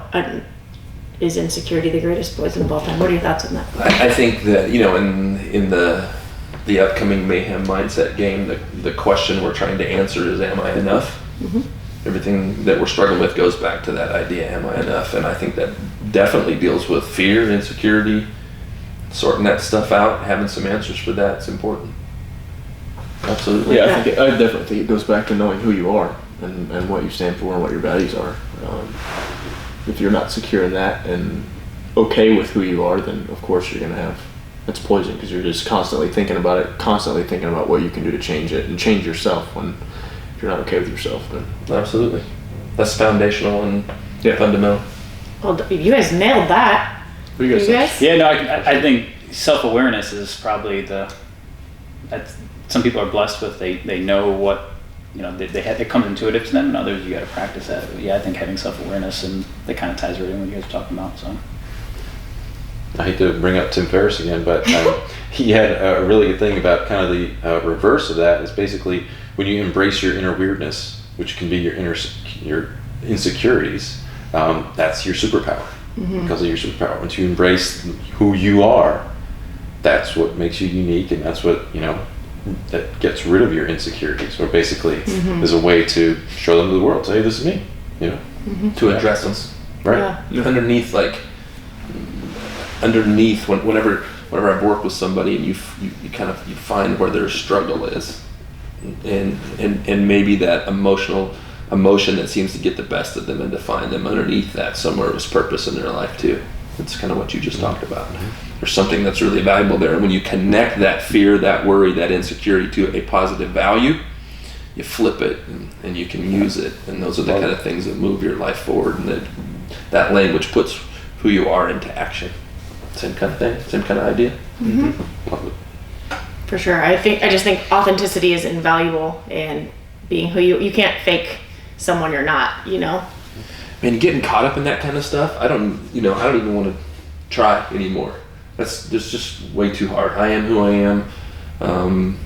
is insecurity the greatest poison of all time? What are your thoughts on that? I think that, in the upcoming Mayhem mindset game, the question we're trying to answer is, am I enough? Mm-hmm. Everything that we're struggling with goes back to that idea, am I enough? And I think that definitely deals with fear, insecurity, sorting that stuff out, having some answers for that is important. Absolutely. Yeah, I definitely think it goes back to knowing who you are and what you stand for and what your values are. If you're not secure in that and okay with who you are, then of course you're going to have, that's poison, because you're just constantly thinking about it, constantly thinking about what you can do to change it and change yourself when if you're not okay with yourself. Then. Absolutely. That's foundational and fundamental. Well, you guys nailed that. What do you guys think? Yeah, no, I think self-awareness is probably some people are blessed with. They know what, it comes intuitive to them, and others you got to practice that. But yeah, I think having self-awareness, and that kind of ties right in what you guys are talking about. So I hate to bring up Tim Ferriss again, but he had a really good thing about kind of the reverse of that is basically when you embrace your inner weirdness, which can be your insecurities, that's your superpower. Mm-hmm. Because of your superpower. Once you embrace who you are, that's what makes you unique, and that's what, that gets rid of your insecurities, or basically is a way to show them to the world. Say, this is me, To address them. Right. Yeah. Underneath, whenever I've worked with somebody and you find where their struggle is, and maybe that emotion that seems to get the best of them, and to find them underneath that somewhere was purpose in their life too. That's kind of what you just talked about. There's something that's really valuable there, and when you connect that fear, that worry, that insecurity to a positive value, you flip it and you can use it, and those are the kind of things that move your life forward, and that language puts who you are into action. Same kind of thing, same kind of idea. Love it. For sure. I just think authenticity is invaluable, and being who you can't fake someone you're not, you know? Man, getting caught up in that kind of stuff, I don't even want to try anymore. That's just way too hard. I am who I am.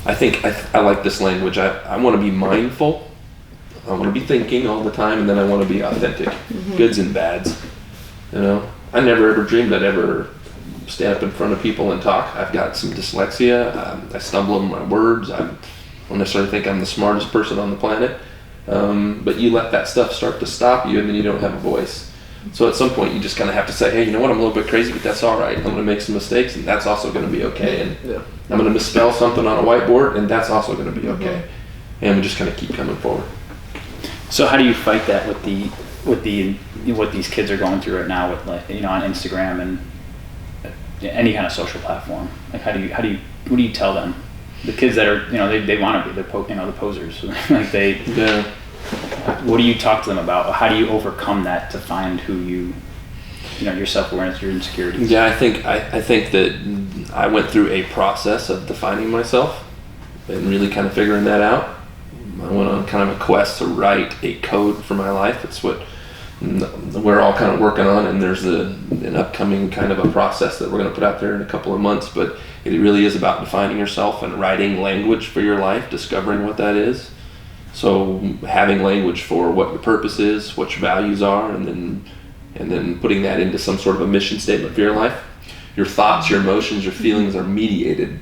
I think I like this language. I want to be mindful. I want to be thinking all the time, and then I want to be authentic. Goods and bads. You know, I never ever dreamed I'd ever stand up in front of people and talk. I've got some dyslexia. I stumble over my words. I don't necessarily think I'm the smartest person on the planet. But you let that stuff start to stop you, and then you don't have a voice. So at some point you just kind of have to say, hey, you know what, I'm a little bit crazy, but that's all right. I'm going to make some mistakes, and that's also going to be okay. And I'm going to misspell something on a whiteboard, and that's also going to be okay. And we just kind of keep coming forward. So how do you fight that with what these kids are going through right now with, like, you know, on Instagram and any kind of social platform? Like what do you tell them? The kids that are, you know, they want to be the posers. Like what do you talk to them about? How do you overcome that to find who you know, your self-awareness, your insecurities? Yeah, I think that I went through a process of defining myself and really kind of figuring that out. I went on kind of a quest to write a code for my life. It's what we're all kind of working on, and there's an upcoming kind of a process that we're going to put out there in a couple of months, but it really is about defining yourself and writing language for your life, discovering what that is. So having language for what your purpose is, what your values are, and then putting that into some sort of a mission statement for your life. Your thoughts, your emotions, your feelings are mediated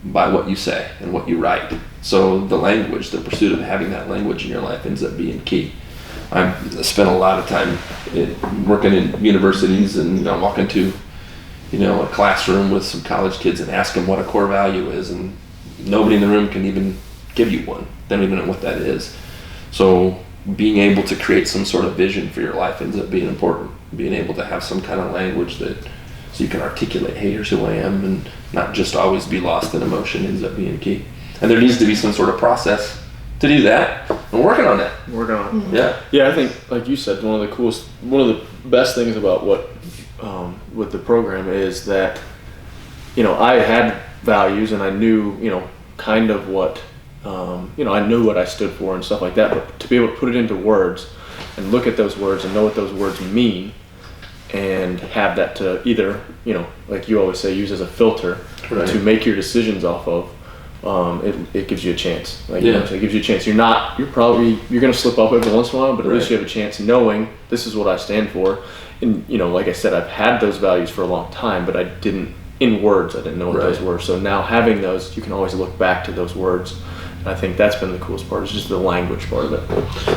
by what you say and what you write. So the language, the pursuit of having that language in your life ends up being key. I spent a lot of time working in universities, and I walk into, you know, a classroom with some college kids and ask them what a core value is, and nobody in the room can even give you one. They don't even know what that is. So being able to create some sort of vision for your life ends up being important. Being able to have some kind of language so you can articulate, hey, here's who I am, and not just always be lost in emotion ends up being key. And there needs to be some sort of process to do that. I'm working on that. Working on it. Yeah. Yeah, I think, like you said, one of the best things about what with the program is that, you know, I had values and I knew, you know, kind of what, you know, I knew what I stood for and stuff like that, but to be able to put it into words and look at those words and know what those words mean and have that to either, you know, like you always say, use as a filter to make your decisions off of, it gives you a chance. Like, you know, so it gives you a chance. You're going to slip up every once in a while, but at least you have a chance knowing this is what I stand for. And, you know, like I said, I've had those values for a long time, but I didn't know what those were. So now having those, you can always look back to those words. And I think that's been the coolest part, is just the language part of it.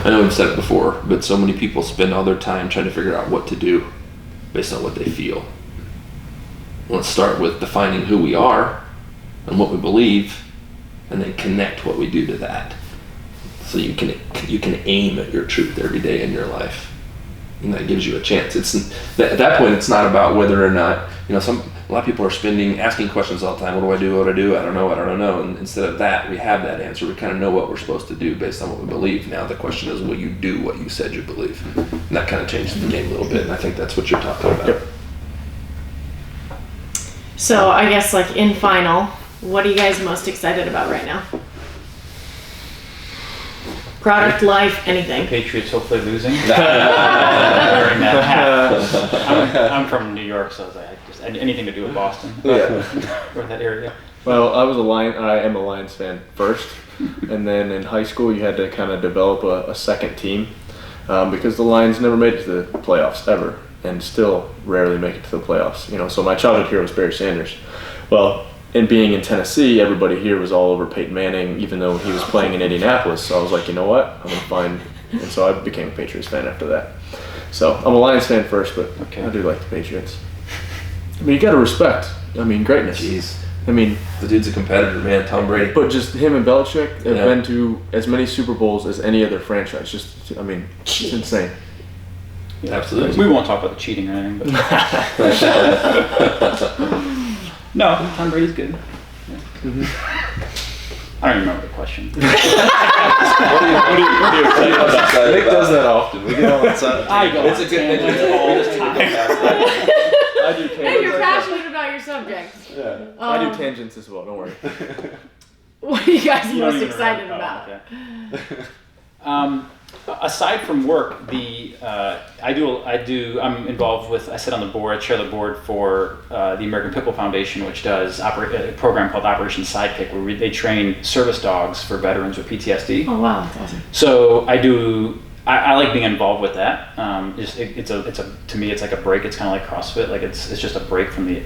I know I've said it before, but so many people spend all their time trying to figure out what to do based on what they feel. Let's start with defining who we are and what we believe, and then connect what we do to that. So you can aim at your truth every day in your life, and that gives you a chance. At that point, it's not about whether or not, you know, a lot of people are asking questions all the time. What do? I don't know. And instead of that, we have that answer. We kind of know what we're supposed to do based on what we believe. Now the question is, will you do what you said you believe? And that kind of changes the game a little bit, and I think that's what you're talking about. Yep. So I guess, like, in final, what are you guys most excited about right now? Product, life, anything. Patriots hopefully losing. Wearing that hat. I'm from New York, so I was like, just anything to do with Boston. Or that area. Well, I am a Lions fan first, and then in high school you had to kind of develop a second team because the Lions never made it to the playoffs ever, and still rarely make it to the playoffs. You know, so my childhood hero was Barry Sanders. Well, and being in Tennessee, everybody here was all over Peyton Manning, even though he was playing in Indianapolis. So I was like, you know what, I'm going to find, and so I became a Patriots fan after that. So I'm a Lions fan first, but I do like the Patriots. I mean, you got to respect, greatness. Jeez. I mean, the dude's a competitor, man. Tom Brady. But just him and Belichick have been to as many Super Bowls as any other franchise. It's insane. Yeah, absolutely. We won't talk about the cheating or anything, but no, Tom Brady's good. Yeah. I don't even remember the question. What are you excited about? Nick does that often. We get on the side. I go It's a good thing. all the time. I do And tangents. you're passionate about your subject. Yeah. I do tangents as well. Don't worry. What are you guys You don't most even excited remember. about? Oh, okay. Aside from work, I'm involved with, I sit on the board, I chair the board for the American Pit Bull Foundation, which does a program called Operation Sidekick, where they train service dogs for veterans with PTSD. Oh wow, that's awesome. So I like being involved with that. To me, it's like a break. It's kind of like CrossFit. Like it's just a break from the,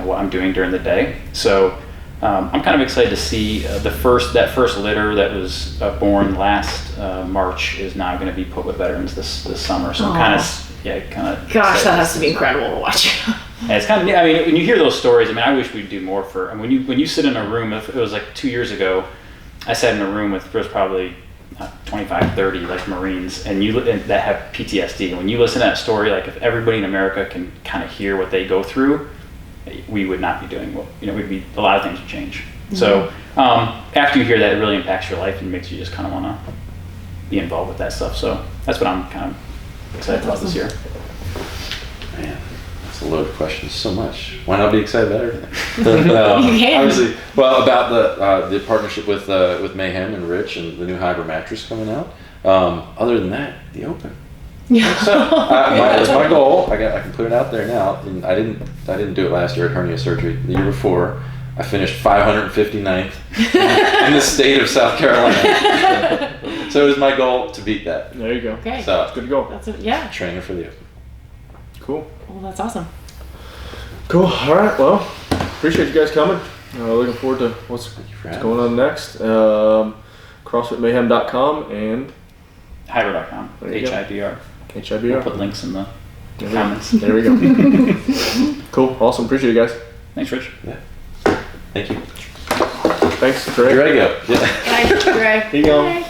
what I'm doing during the day. So I'm kind of excited to see that first litter that was born last March is now going to be put with veterans this summer. So I'm kind of Gosh, that has to be incredible to watch. And it's kind of, I mean, when you hear those stories, I mean, I wish we'd do more for. I mean, when you sit in a room, if it was like 2 years ago, I sat in a room with there was probably 25, 30 like Marines, and that have PTSD. And when you listen to that story, like if everybody in America can kind of hear what they go through, we would not be doing what, we'd be, a lot of things would change. Mm-hmm. So after you hear that, it really impacts your life and makes you just kind of want to be involved with that stuff. So that's what I'm kind of excited about this year. Man, that's a loaded question. So much. Why not be excited about everything? can. Obviously, well, about the partnership with Mayhem and Rich and the new HIBR mattress coming out. Other than that, the Open. Yeah. So it's my goal. I can put it out there now. And I didn't do it last year at hernia surgery. The year before, I finished 559th in the state of South Carolina. So it was my goal to beat that. There you go. Okay. So It's good to go. That's it. Yeah. training for the Open. Cool. Well, that's awesome. Cool. All right. Well, appreciate you guys coming. Looking forward to what's going on next. CrossFitMayhem.com and HIBR.com. There you go. HIBR. We'll HIBR. put links in the There comments. There we go. Cool. Awesome. Appreciate you guys. Thanks, Rich. Yeah. Thank you. Thanks, Greg. You ready to go? Yeah. Bye, Greg. Here you go. Bye.